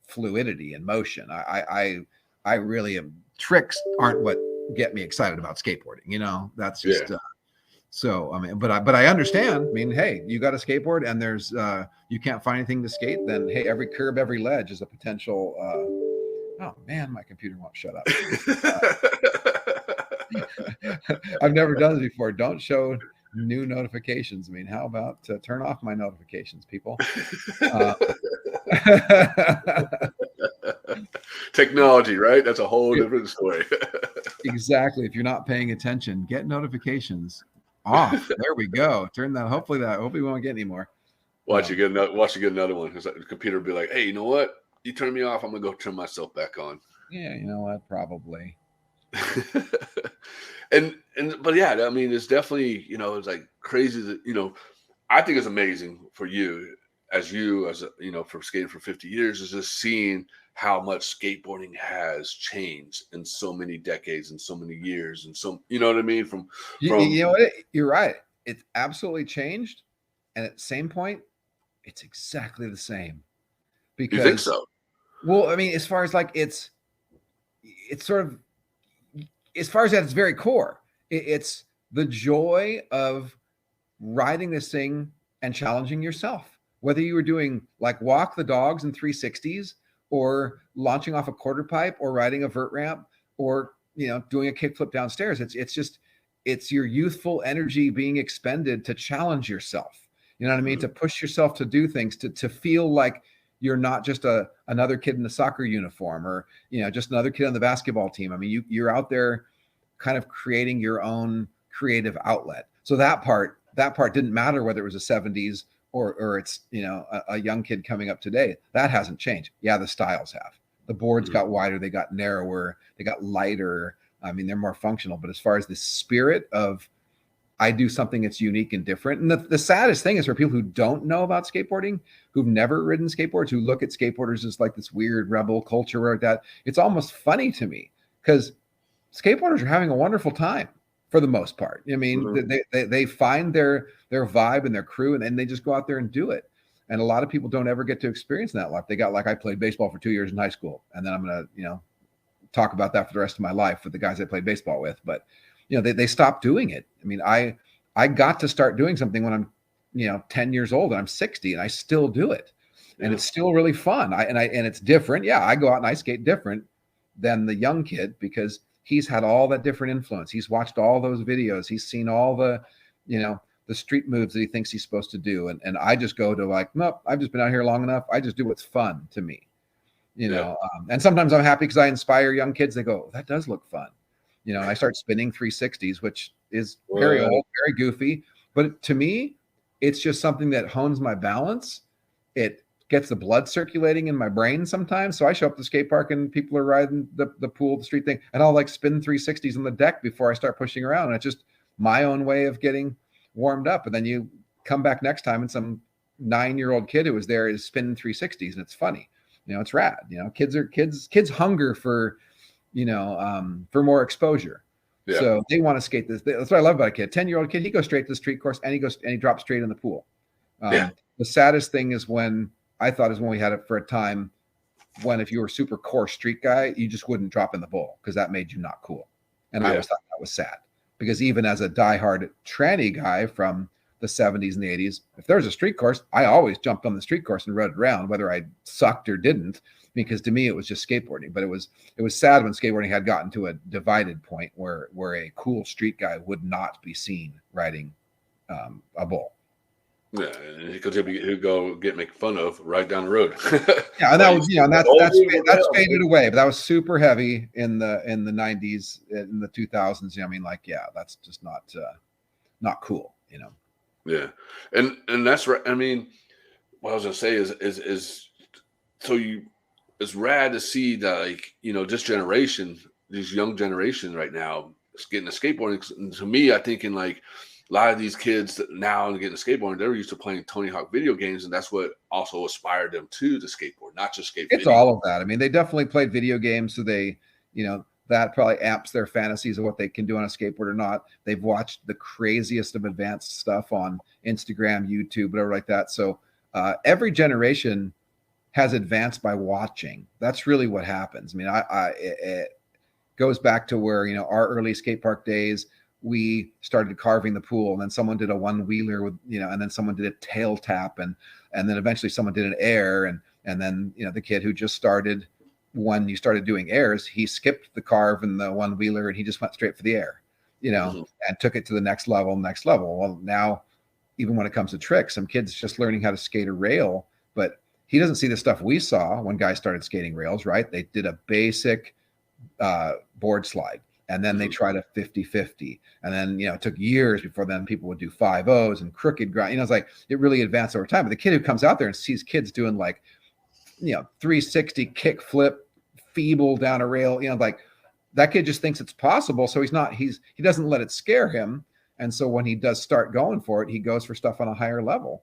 fluidity and motion. I really am. Tricks aren't what get me excited about skateboarding. That's just so I mean, but I understand. I mean, hey, you got a skateboard and there's you can't find anything to skate, then hey, every curb, every ledge is a potential oh man, my computer won't shut up. I've never done this before. Don't show new notifications. I mean, how about turn off my notifications, people? Technology, right? That's a whole different story. Exactly. If you're not paying attention, get notifications off. There we go. Turn that. Hopefully we won't get any more. Watch you get another one. Because the computer will be like, hey, you know what? You turn me off, I'm gonna go turn myself back on. Yeah, you know what? Probably. But yeah, I mean, it's definitely, it's like crazy that, I think it's amazing for you as for skating for 50 years, is just seeing how much skateboarding has changed in so many decades and so many years. And so, you know what I mean? You're right. It's absolutely changed. And at the same point, it's exactly the same. Because, you think so? Well, I mean, as far as like, it's sort of, as far as at its very core, it's the joy of riding this thing and challenging yourself, whether you were doing like walk the dogs in 360s or launching off a quarter pipe or riding a vert ramp or, you know, doing a kickflip downstairs. It's just, it's your youthful energy being expended to challenge yourself. You know what I mean? To push yourself to do things, to feel like you're not just another kid in the soccer uniform or, you know, just another kid on the basketball team. I mean, you're out there kind of creating your own creative outlet. So that part didn't matter whether it was the 70s or it's, you know, a young kid coming up today. That hasn't changed. Yeah, the styles have. The boards got wider, they got narrower, they got lighter. I mean, they're more functional. But as far as the spirit of, I do something that's unique and different. And the saddest thing is for people who don't know about skateboarding, who've never ridden skateboards, who look at skateboarders as like this weird rebel culture like that. It's almost funny to me because skateboarders are having a wonderful time for the most part. I mean, they find their vibe and their crew, and they just go out there and do it. And a lot of people don't ever get to experience that life. They got, like, I played baseball for 2 years in high school, and then I'm going to, you know, talk about that for the rest of my life with the guys I played baseball with. But, you know, they stopped doing it. I mean, I got to start doing something when I'm, you know, 10 years old, and I'm 60, and I still do it. And it's still really fun. And it's different. Yeah, I go out and I skate different than the young kid because he's had all that different influence. He's watched all those videos. He's seen all the, you know, the street moves that he thinks he's supposed to do. And I just go to like, nope, I've just been out here long enough. I just do what's fun to me, you know? And sometimes I'm happy because I inspire young kids. They go, that does look fun. You know, and I start spinning 360s, which is very old, very goofy. But to me, it's just something that hones my balance. It gets the blood circulating in my brain sometimes. So I show up to the skate park and people are riding the pool, the street thing, and I'll like spin 360s on the deck before I start pushing around. And it's just my own way of getting warmed up. And then you come back next time and some 9-year-old kid who was there is spinning 360s, and it's funny. You know, it's rad. You know, kids hunger for, you know, for more exposure. Yeah. So they want to skate this. That's what I love about a kid. 10-year-old kid, he goes straight to the street course and he drops straight in the pool. The saddest thing is when we had it for a time when if you were a super core street guy, you just wouldn't drop in the bowl because that made you not cool. And I always thought that was sad because even as a diehard tranny guy from the 70s and the 80s, if there's a street course, I always jumped on the street course and rode it around, whether I sucked or didn't, because to me it was just skateboarding. But it was sad when skateboarding had gotten to a divided point where a cool street guy would not be seen riding a bowl. Yeah, because he'd go get make fun of right down the road. Yeah, and that was, you know, that's faded away. But that was super heavy in the 90s, in the 2000s. You know, I mean, like, yeah, that's just not cool, you know. Yeah, and that's right. I mean, what I was gonna say is so it's rad to see that, like, you know, this generation, these young generation right now is getting to skateboarding. And to me, I think in like a lot of these kids that now getting to skateboarding, they were used to playing Tony Hawk video games, and that's what also inspired them to the skateboard, not just skateboarding. It's all of that. I mean, they definitely played video games, so they, you know, that probably amps their fantasies of what they can do on a skateboard or not. They've watched the craziest of advanced stuff on Instagram, YouTube, whatever like that. So every generation has advanced by watching. That's really what happens. I mean, it goes back to where, you know, our early skate park days, we started carving the pool, and then someone did a one-wheeler with, you know, and then someone did a tail tap, and then eventually someone did an air, and then, you know, the kid who just started, when you started doing airs, he skipped the carve and the one-wheeler and he just went straight for the air, you know, and took it to the next level. Well, now, even when it comes to tricks, some kids just learning how to skate a rail, but he doesn't see the stuff we saw when guys started skating rails, right? They did a basic board slide, and then they tried a 50-50. And then, you know, it took years before then people would do 5-0s and crooked grind. You know, it's like it really advanced over time. But the kid who comes out there and sees kids doing like, you know, 360 kick flip, feeble down a rail, you know, like that kid just thinks it's possible. So he doesn't let it scare him. And so when he does start going for it, he goes for stuff on a higher level.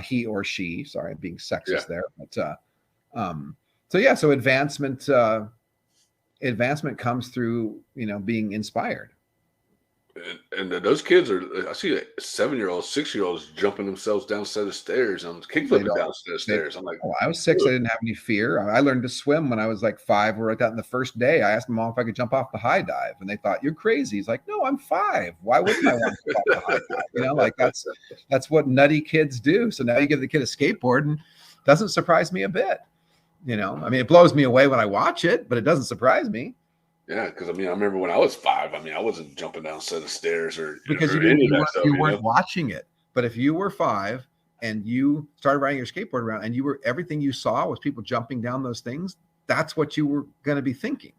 He or she, sorry, I'm being sexist there. But so advancement comes through, you know, being inspired. And those kids are, I see 7-year-olds, 6-year-olds jumping themselves down a set of stairs and kick They flipping don't. down a set of They, stairs. I'm like, oh, I was 6. I "Ugh." didn't have any fear. I learned to swim when I was like 5. Or like that in the first day. I asked my mom if I could jump off the high dive, and they thought you're crazy. He's like, no, I'm 5. Why wouldn't I want to jump off the high dive? You know, like that's what nutty kids do. So now you give the kid a skateboard, and it doesn't surprise me a bit. You know, I mean, it blows me away when I watch it, but it doesn't surprise me. Yeah, because I mean, I remember when I was 5. I mean, I wasn't jumping down a set of stairs Because or any of that stuff. you weren't watching it. But if you were 5 and you started riding your skateboard around, and everything you saw was people jumping down those things, that's what you were going to be thinking,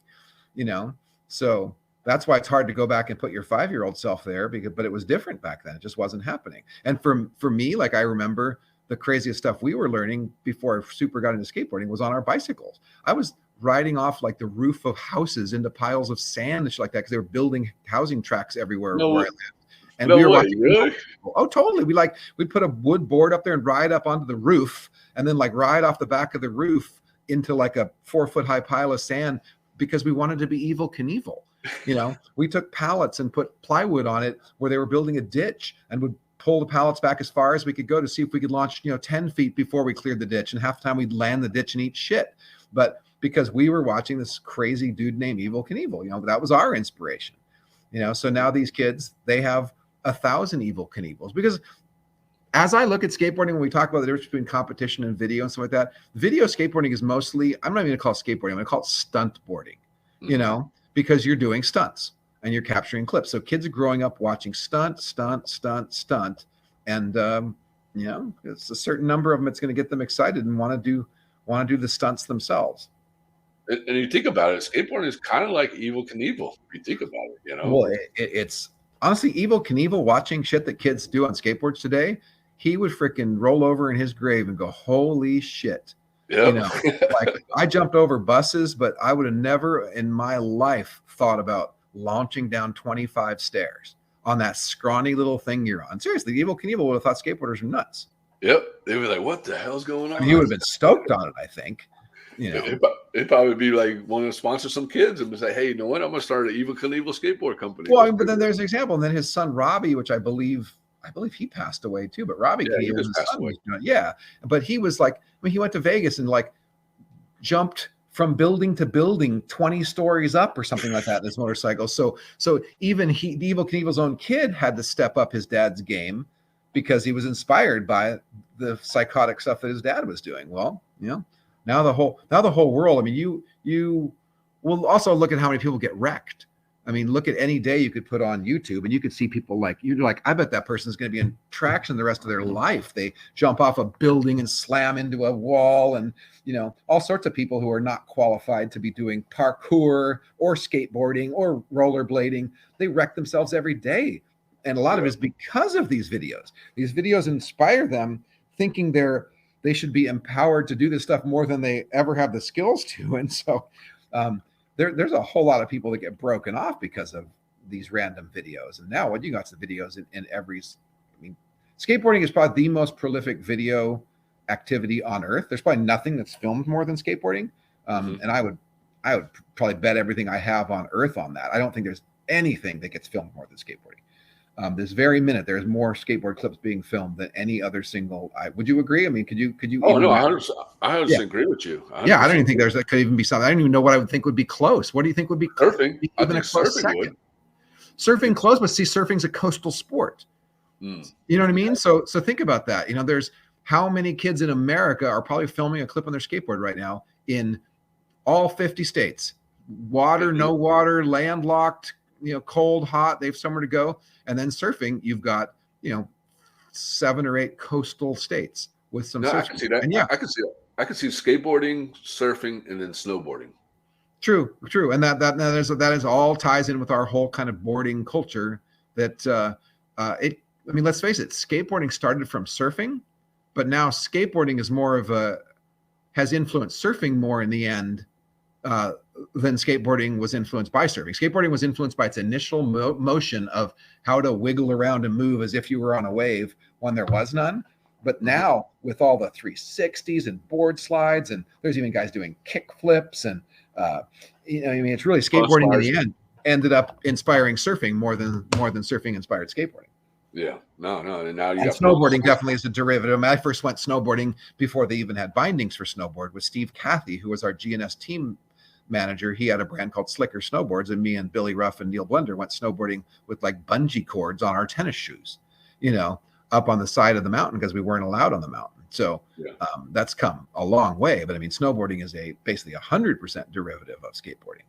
you know. So that's why it's hard to go back and put your 5-year-old self there, but it was different back then. It just wasn't happening. And for me, like, I remember the craziest stuff we were learning before I super got into skateboarding was on our bicycles. I was riding off like the roof of houses into piles of sand and shit like that, because they were building housing tracks everywhere where I lived. And we were watching. Really? Oh, totally. We'd put a wood board up there and ride up onto the roof, and then like ride off the back of the roof into like a 4-foot high pile of sand, because we wanted to be Evel Knievel. You know, we took pallets and put plywood on it where they were building a ditch, and would pull the pallets back as far as we could go to see if we could launch, 10 feet before we cleared the ditch. And half the time we'd land the ditch and eat shit. But because we were watching this crazy dude named Evel Knievel, that was our inspiration. So now these kids, they have 1,000 Evel Knievels. Because as I look at skateboarding, when we talk about the difference between competition and video and stuff like that, video skateboarding is mostly, I'm not even going to call it skateboarding, I'm going to call it stunt boarding, because you're doing stunts and you're capturing clips. So kids are growing up watching stunt. And, it's a certain number of them, it's going to get them excited and want to do the stunts themselves. And you think about it, skateboarding is kind of like Evel Knievel. If you think about it, Well, it's honestly Evel Knievel watching shit that kids do on skateboards today. He would freaking roll over in his grave and go, "Holy shit!" Yeah. Like, I jumped over buses, but I would have never in my life thought about launching down 25 stairs on that scrawny little thing you're on. Seriously, Evel Knievel would have thought skateboarders were nuts. Yep, they were like, "What the hell's going on?" He would have been stoked on it, I think. It'd probably be like wanting to sponsor some kids and say, "Hey, you know what? I'm gonna start an Evel Knievel skateboard company." Well, but then there's an example, and then his son Robbie, which I believe he passed away too. But Robbie, he just passed away. But he was like, he went to Vegas and like jumped from building to building 20 stories up or something like that in his motorcycle. So even Evel Knievel's own kid had to step up his dad's game, because he was inspired by the psychotic stuff that his dad was doing. Well, now the whole world. I mean, you will also look at how many people get wrecked. I mean, look at any day you could put on YouTube and you could see people you're like, I bet that person's going to be in traction the rest of their life. They jump off a building and slam into a wall, and all sorts of people who are not qualified to be doing parkour or skateboarding or rollerblading. They wreck themselves every day. And a lot of it is because of these videos. These videos inspire them, thinking they should be empowered to do this stuff more than they ever have the skills to. And so there's a whole lot of people that get broken off because of these random videos. And now you got some videos in every, skateboarding is probably the most prolific video activity on earth. There's probably nothing that's filmed more than skateboarding. And I would probably bet everything I have on earth on that. I don't think there's anything that gets filmed more than skateboarding. This very minute, there's more skateboard clips being filmed than any other single. Would you agree? I mean, could you? Oh no, I 100% agree with you. 100%. Yeah, I don't even think that could even be something. I don't even know what I would think would be close. What do you think would be surfing? Even a close second. Surfing close, but see, surfing's a coastal sport. You know what I mean? So think about that. There's how many kids in America are probably filming a clip on their skateboard right now in all 50 states. Water, no water, landlocked, cold, hot, they have somewhere to go. And then surfing, you've got, 7 or 8 coastal states with some surfing. I can see that. And I can see skateboarding, surfing, and then snowboarding. True. And that is all ties in with our whole kind of boarding culture that let's face it, skateboarding started from surfing, but now skateboarding is has influenced surfing more in the end than skateboarding was influenced by surfing. Skateboarding was influenced by its initial motion of how to wiggle around and move as if you were on a wave when there was none. But now with all the 360s and board slides, and there's even guys doing kick flips, and it's really skateboarding in the end. ended up inspiring surfing more than surfing inspired skateboarding. Yeah, no, and now you and got snowboarding definitely is a derivative. I mean, I first went snowboarding before they even had bindings for snowboard with Steve Cathy, who was our GNS team manager. He had a brand called Slicker Snowboards, and me and Billy Ruff and Neil Blender went snowboarding with like bungee cords on our tennis shoes, up on the side of the mountain because we weren't allowed on the mountain. So that's come a long way. But I mean, snowboarding is basically 100% derivative of skateboarding.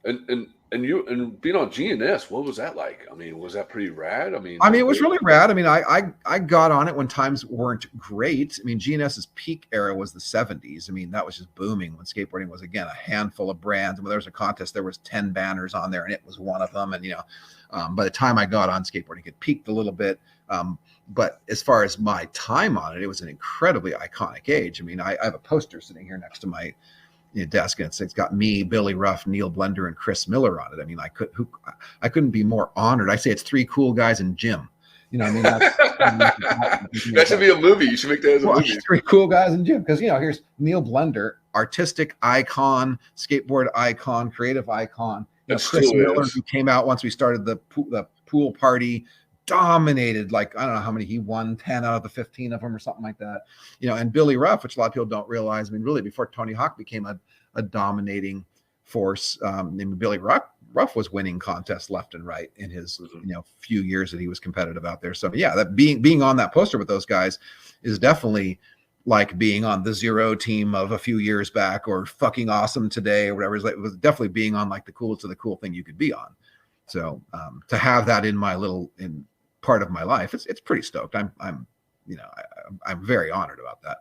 And being on GNS, what was that like? I mean, was that pretty rad? I mean, it was really rad. I mean, I got on it when times weren't great. I mean, GNS's peak era was the 70s. I mean, that was just booming when skateboarding was, again, a handful of brands. And when there was a contest, there was 10 banners on there, and it was one of them. And, by the time I got on skateboarding, it peaked a little bit. But as far as my time on it, it was an incredibly iconic age. I mean, I have a poster sitting here next to my desk, and it's got me, Billy Ruff, Neil Blender, and Chris Miller on it. I mean, I couldn't be more honored. I say it's three cool guys in Jim. I mean, that should be a movie. You should make that as a movie. Three cool guys in Jim, because here's Neil Blender, artistic icon, skateboard icon, creative icon. Chris Miller, who came out once we started the pool party, dominated, like, I don't know how many he won, 10 out of the 15 of them or something like that. And Billy Ruff, which a lot of people don't realize, I mean, really before Tony Hawk became a dominating force, Billy Ruff was winning contests left and right in his few years that he was competitive out there. So yeah, that being on that poster with those guys is definitely like being on the Zero team of a few years back, or fucking awesome today, or whatever. It was definitely being on like the coolest of the cool thing you could be on. So to have that in my part of my life, it's pretty stoked. I'm very honored about that.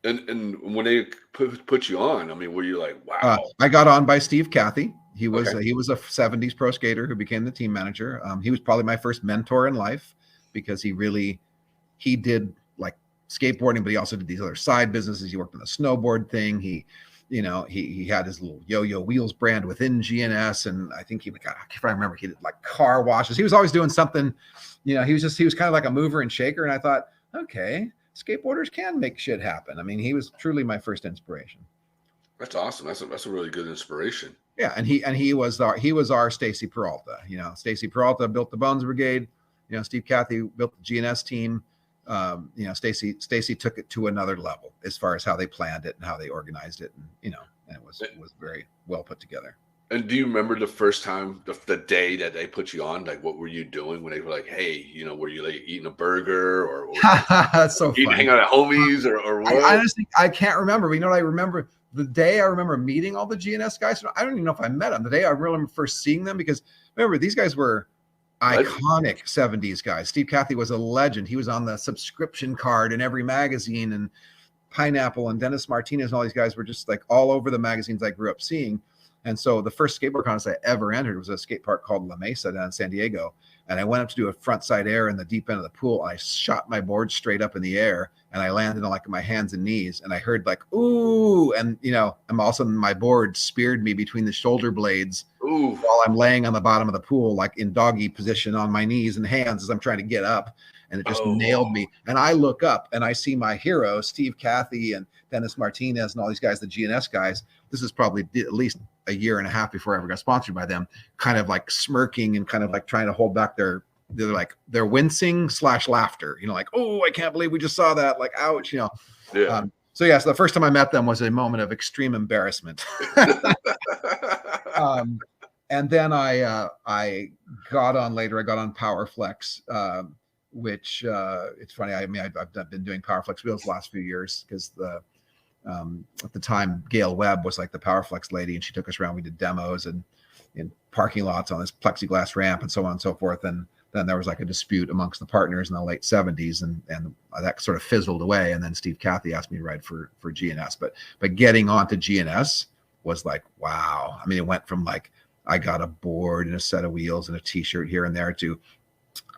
And when they put you on, I mean, were you like, wow? I got on by Steve Cathy. He was a 70s pro skater who became the team manager. He was probably my first mentor in life, because he did like skateboarding, but he also did these other side businesses. He worked on the snowboard thing. He had his little Yo-Yo Wheels brand within GNS, and I think if I remember, he did like car washes. He was always doing something. He was kind of like a mover and shaker. And I thought, okay, skateboarders can make shit happen. I mean, he was truly my first inspiration. That's awesome. That's a really good inspiration. Yeah, and he was our Stacy Peralta. Stacy Peralta built the Bones Brigade. Steve Cathy built the GNS team. Stacy took it to another level as far as how they planned it and how they organized it, and and it was very well put together. And do you remember the first time, the day that they put you on? Like, what were you doing when they were like, hey, were you like eating a burger or that's so funny. Hanging out at homies or what? I honestly, I can't remember. But I remember the day I remember meeting all the GNS guys. I don't even know if I met them. The day I remember first seeing them, because remember, these guys were iconic 70s guys. Steve Cathy was a legend. He was on the subscription card in every magazine, and Pineapple and Dennis Martinez and all these guys were just like all over the magazines I grew up seeing. And so the first skateboard contest I ever entered was a skate park called La Mesa down in San Diego. And I went up to do a front side air in the deep end of the pool. I shot my board straight up in the air, and I landed on like my hands and knees. And I heard like, ooh. And, I'm all of a sudden my board speared me between the shoulder blades. Ooh. While I'm laying on the bottom of the pool, like in doggy position on my knees and hands as I'm trying to get up. And it just nailed me. And I look up and I see my heroes, Steve Cathy and Dennis Martinez and all these guys, the GNS guys. This is probably at least a year and a half before I ever got sponsored by them, kind of like smirking and kind of like trying to hold back their wincing / laughter, like, oh, I can't believe we just saw that, like, ouch, Yeah. So the first time I met them was a moment of extreme embarrassment. And then I got on later. I got on PowerFlex, which it's funny. I mean, I've been doing PowerFlex wheels the last few years because at the time Gail Webb was like the PowerFlex lady, and she took us around. We did demos and in parking lots on this plexiglass ramp and so on and so forth. And then there was like a dispute amongst the partners in the late 70s, and that sort of fizzled away. And then Steve Cathy asked me to ride for GNS, but getting onto GNS was like, wow. I mean, it went from like, I got a board and a set of wheels and a t-shirt here and there to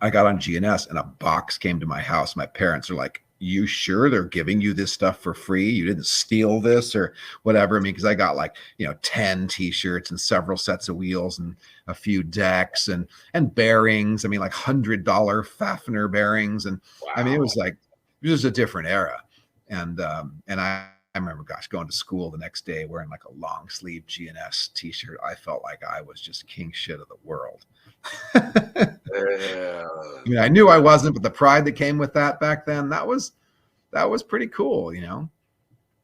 I got on GNS and a box came to my house. My parents are like, you sure they're giving you this stuff for free? You didn't steal this or whatever. I mean, because I got like, 10 t-shirts and several sets of wheels and a few decks and bearings. I mean, like $100 Fafner bearings. And wow. I mean, it was a different era. And I remember, gosh, going to school the next day wearing like a long sleeve GNS t-shirt. I felt like I was just king shit of the world. Yeah. I mean, I knew I wasn't, but the pride that came with that back then, that was pretty cool, you know.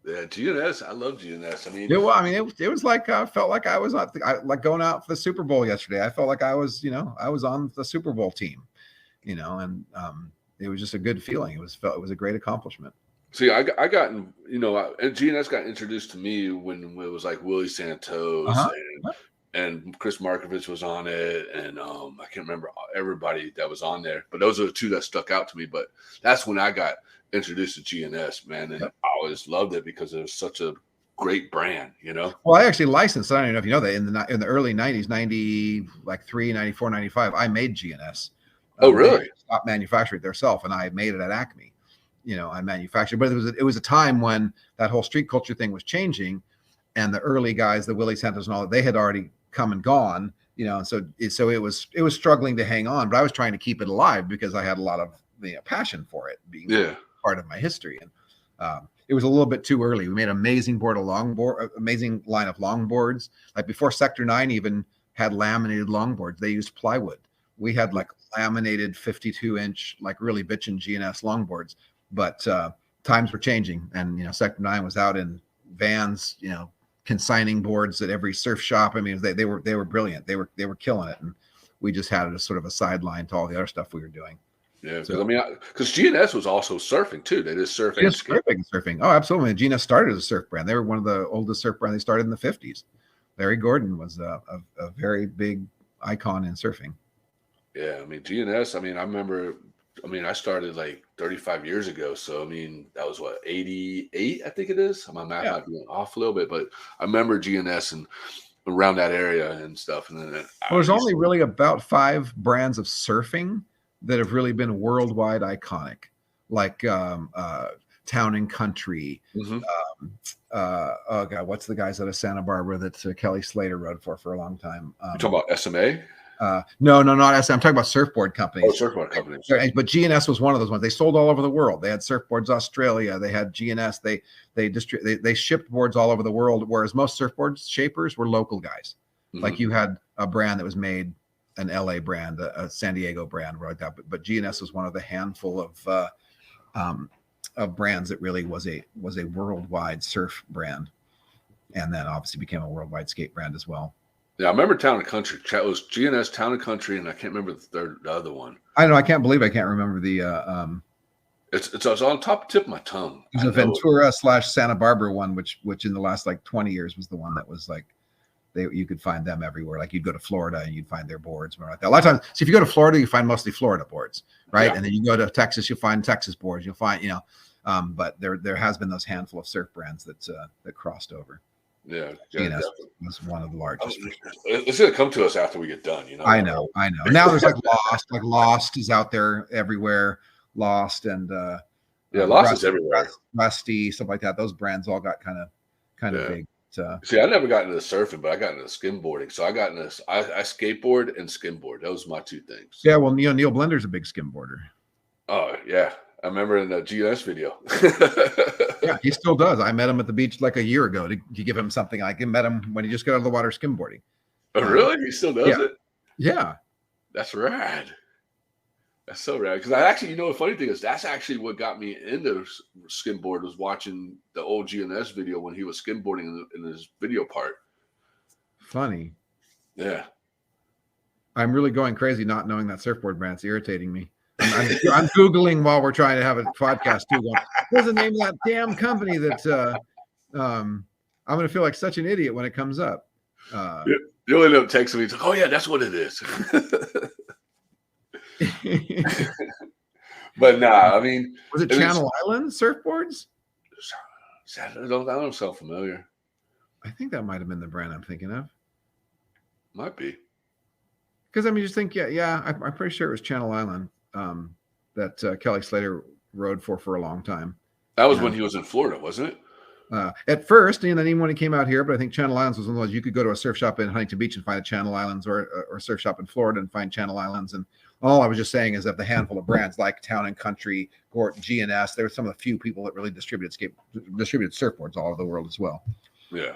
Yeah, GNS. I love GNS. I mean, it was like I felt like I was like going out for the Super Bowl yesterday. I felt like I was, you know, I was on the Super Bowl team, you know, and it was just a good feeling. It was a great accomplishment. see, I got in, you know, and GNS got introduced to me when it was like Willie Santos Uh-huh. and Chris Markovich was on it, and I can't remember everybody that was on there, but those are the two that stuck out to me. But that's when I got introduced to GNS, man, and Yep. I always loved it because it was such a great brand, you know. Well, I actually licensed. I don't even know if you know that in the early 90s, 93, 94, 95, I made GNS. Oh, really? Stopped manufacturing it themselves, and I made it at Acme. You know, I manufactured, but it was a time when that whole street culture thing was changing, and the early guys, the Willie Santos and all that, they had already come and gone. You know, and so it was struggling to hang on, but I was trying to keep it alive because I had a lot of passion for it being part of my history. And it was a little bit too early. We made an amazing amazing line of longboards. Like before Sector 9 even had laminated longboards, they used plywood. We had like laminated 52-inch, like really bitchin' GNS longboards. But times were changing, and you know, Sector 9 was out in vans, you know, consigning boards at every surf shop. I mean, they were brilliant. They were killing it, and we just had it as sort of a sideline to all the other stuff we were doing. Yeah, because I mean, because GNS was also surfing too. They did surf and surfing. Oh, absolutely. GNS started as a surf brand. They were one of the oldest surf brands. They started in the 50s. Larry Gordon was a very big icon in surfing. Yeah, I mean, GNS. I mean, I remember. I mean, I started like 35 years ago. So I mean, that was what, 88? I think it is. My math might be off a little bit, but I remember GNS and around that area and stuff. And then there's only really about 5 brands of surfing that have really been worldwide iconic, like Town and Country. Oh God, what's the guys out of Santa Barbara that Kelly Slater rode for a long time? You talking about SMA? No, not SM. I'm talking about surfford companies. Oh, surfboard companies. But GNS was one of those ones. They sold all over the world. They had Surfboards Australia. They had GNS. They shipped boards all over the world. Whereas most surfboard shapers were local guys. Like you had a brand that was made, an LA brand, a San Diego brand, like that. But GNS was one of the handful of brands that really was a worldwide surf brand, and then obviously became a worldwide skate brand as well. Yeah, I remember Town and Country. It was GNS, Town and Country, and I can't remember the other one. I know. I can't believe I can't remember the. It's on top tip of my tongue. There's a Ventura / Santa Barbara one, which in the last like 20 years was the one that was like, you could find them everywhere. Like you'd go to Florida and you'd find their boards. Like that. A lot of times, so if you go to Florida, you find mostly Florida boards, right? Yeah. And then you go to Texas, you'll find Texas boards. You'll find, but there has been those handful of surf brands that crossed over. Yeah, GNS was one of the largest. It's gonna come to us after we get done, I know. Now there's like Lost. Like Lost is out there everywhere. Lost and Lost is everywhere. Rusty, stuff like that. Those brands all got kind of big. See, I never got into surfing, but I got into skimboarding. So I got into I skateboard and skimboard. Those were my two things. Yeah, well, Neil Blender's a big skimboarder. Oh yeah, I remember in the GNS video. Yeah, he still does. I met him at the beach like a year ago to give him something. I met him when he just got out of the water skimboarding. Oh, really? He still does it? Yeah. That's rad. That's so rad. Because I actually, the funny thing is, that's actually what got me into skimboard, was watching the old GNS video when he was skimboarding in his video part. Funny. Yeah. I'm really going crazy not knowing that surfboard brand. It's irritating me. I'm Googling while we're trying to have a podcast too. Going, what's the name of that damn company that I'm going to feel like such an idiot when it comes up. You'll end up texting me. Oh yeah, that's what it is. But nah, I mean, was it Channel Island surfboards? I don't sound familiar. I think that might have been the brand I'm thinking of. Might be. Because I mean, just think, I'm pretty sure it was Channel Island that Kelly Slater rode for a long time. That was when he was in Florida, wasn't it? At first, and then even when he came out here, but I think Channel Islands was one of those, you could go to a surf shop in Huntington Beach and find a Channel Islands, or a surf shop in Florida and find Channel Islands. And All I was just saying is that the handful of brands like Town and Country, Gort, GNS, there were some of the few people that really distributed surfboards all over the world as well. Yeah.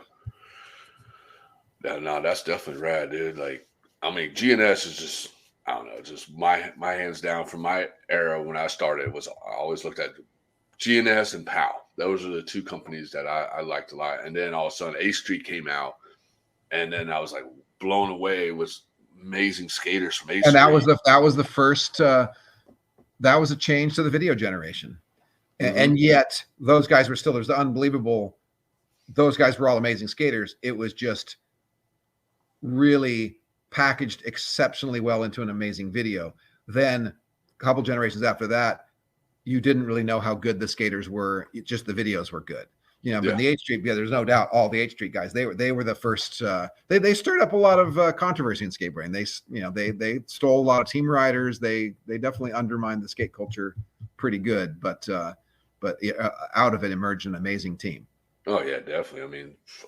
Yeah, no, that's definitely rad, dude. Like, I mean, GNS is just, I don't know, just my hands down from my era when I started was I always looked at GNS and POW. Those are the two companies that I liked a lot. And then all of a sudden A Street came out, and then I was like blown away with amazing skaters from A Street. And that was the first that was a change to the video generation. And yet those guys were still, there's the unbelievable, those guys were all amazing skaters. It was just really packaged exceptionally well into an amazing video. Then a couple generations after that, you didn't really know how good the skaters were. Just the videos were good. You know, but the H Street, there's no doubt all the H Street guys, they were the first, they stirred up a lot of controversy in skateboarding. They stole a lot of team riders. They definitely undermined the skate culture pretty good, but out of it emerged an amazing team. Oh yeah, definitely. I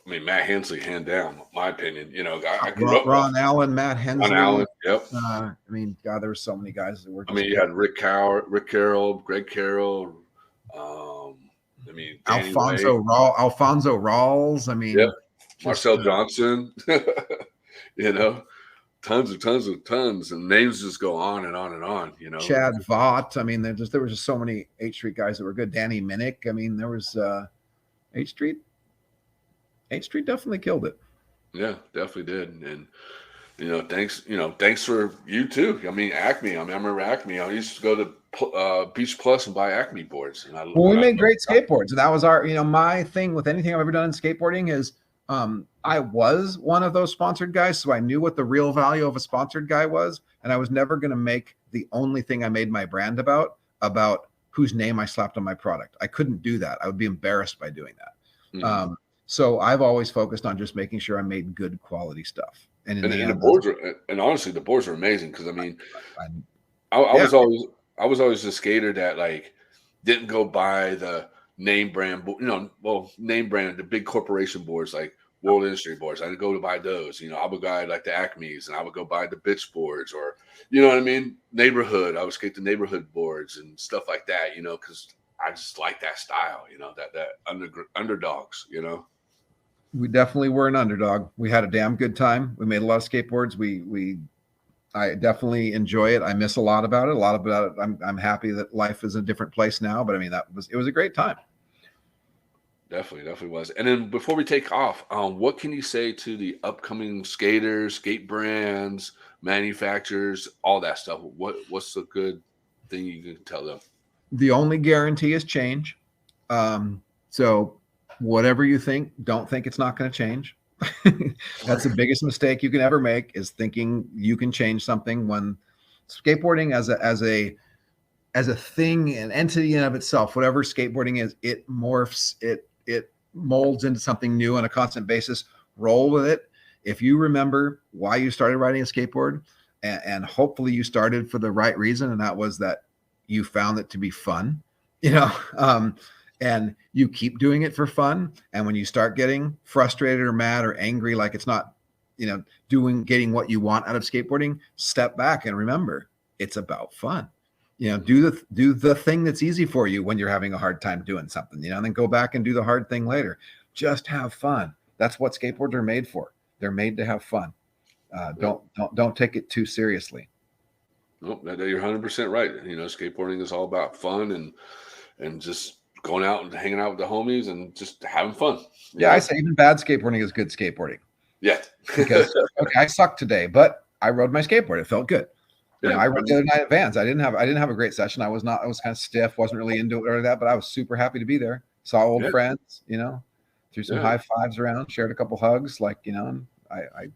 mean, Matt Hensley, hand down, my opinion. You know, I grew up Ron Allen, Matt Hensley. Ron Allen, yep. I mean, God, there were so many guys that were. You had Rick Carroll, Greg Carroll. I mean, Alfonso Rawls. I mean, yep. Marcel Johnson. You know, tons, and names just go on and on and on. You know, Chad Vaught. I mean, there was just so many H Street guys that were good. Danny Minnick. I mean, there was H Street definitely killed it. Yeah, definitely did. And thanks for you too. I mean, Acme. I remember Acme. I used to go to Beach Plus and buy Acme boards. And we made great skateboards, and that was our, my thing with anything I've ever done in skateboarding is I was one of those sponsored guys, so I knew what the real value of a sponsored guy was, and I was never going to make the only thing I made my brand about whose name I slapped on my product. I couldn't do that. I would be embarrassed by doing that. So I've always focused on just making sure I made good quality stuff. And the boards honestly, the boards are amazing because I mean, I was always a skater that like didn't go buy the name brand, the big corporation boards like World Industry boards. I didn't go to buy those. I would go like the Acme's, and I would go buy the bitch boards, or you know what I mean, neighborhood. I would skate the neighborhood boards and stuff like that. Because I just like that style. That underdogs. We definitely were an underdog. We had a damn good time. We made a lot of skateboards. I definitely enjoy it. I miss a lot about it. I'm happy that life is a different place now, but I mean, it was a great time. Definitely was. And then before we take off, what can you say to the upcoming skaters, skate brands, manufacturers, all that stuff? What's a good thing you can tell them? The only guarantee is change. So whatever you think, don't think it's not going to change. That's the biggest mistake you can ever make, is thinking you can change something. When skateboarding as a thing, an entity in of itself, whatever skateboarding is, it morphs, it molds into something new on a constant basis. Roll with it. If you remember why you started riding a skateboard, and hopefully you started for the right reason, and that was that you found it to be fun, and you keep doing it for fun. And when you start getting frustrated or mad or angry, like it's not, getting what you want out of skateboarding, step back and remember it's about fun. Do the thing that's easy for you when you're having a hard time doing something, and then go back and do the hard thing later. Just have fun. That's what skateboards are made for. They're made to have fun. Don't take it too seriously. Nope, you're 100% right. Skateboarding is all about fun and just going out and hanging out with the homies and just having fun. Yeah, I say even bad skateboarding is good skateboarding. Yeah. Because I sucked today, but I rode my skateboard. It felt good. I rode the other night at Vans. I didn't have a great session. I was kind of stiff, wasn't really into it or that, but I was super happy to be there. Saw old friends, threw some high fives around, shared a couple hugs, and I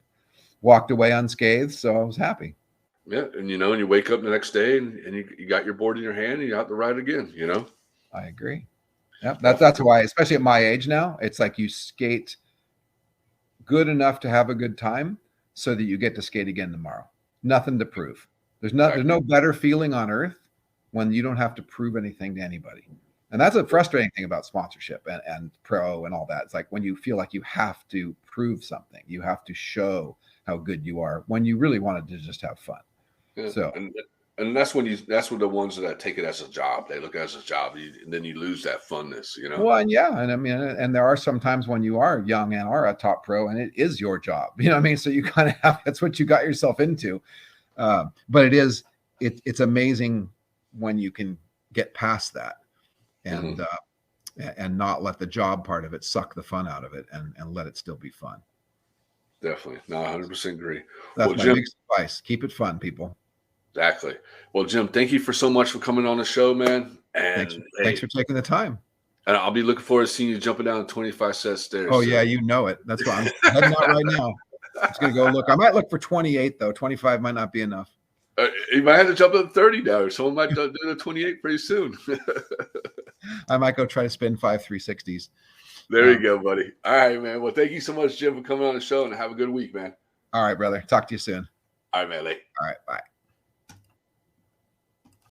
walked away unscathed, so I was happy. Yeah, and and you wake up the next day and you got your board in your hand and you're out to ride again, I agree. Yeah, that's why, especially at my age now, it's like you skate good enough to have a good time so that you get to skate again tomorrow. Nothing to prove. There's no better feeling on earth when you don't have to prove anything to anybody. And that's a frustrating thing about sponsorship and pro and all that. It's like when you feel like you have to prove something, you have to show how good you are when you really wanted to just have fun. Yeah. So, and and that's when the ones that take it as a job. They look at it as a job, and then you lose that funness, you know? Well, and yeah, and I mean, and there are some times when you are young and are a top pro, and it is your job. You know what I mean? So you kind of have, that's what you got yourself into. But it's amazing when you can get past that and and not let the job part of it suck the fun out of it, and let it still be fun. Definitely. No, 100% agree. That's well, my Jim, big advice. Keep it fun, people. exactly. Well, Jim, thank you for so much for coming on the show, man. And Thanks for taking the time. And I'll be looking forward to seeing you jumping down 25 set stairs. Oh, yeah, you know it. That's why I'm heading out right now. I'm just going to go look. I might look for 28, though. 25 might not be enough. You might have to jump up 30 now, or someone might do the 28 pretty soon. I might go try to spin 5 360s. There you go, buddy. All right, man. Well, thank you so much, Jim, for coming on the show, and have a good week, man. All right, brother. Talk to you soon. All right, man. All right, bye.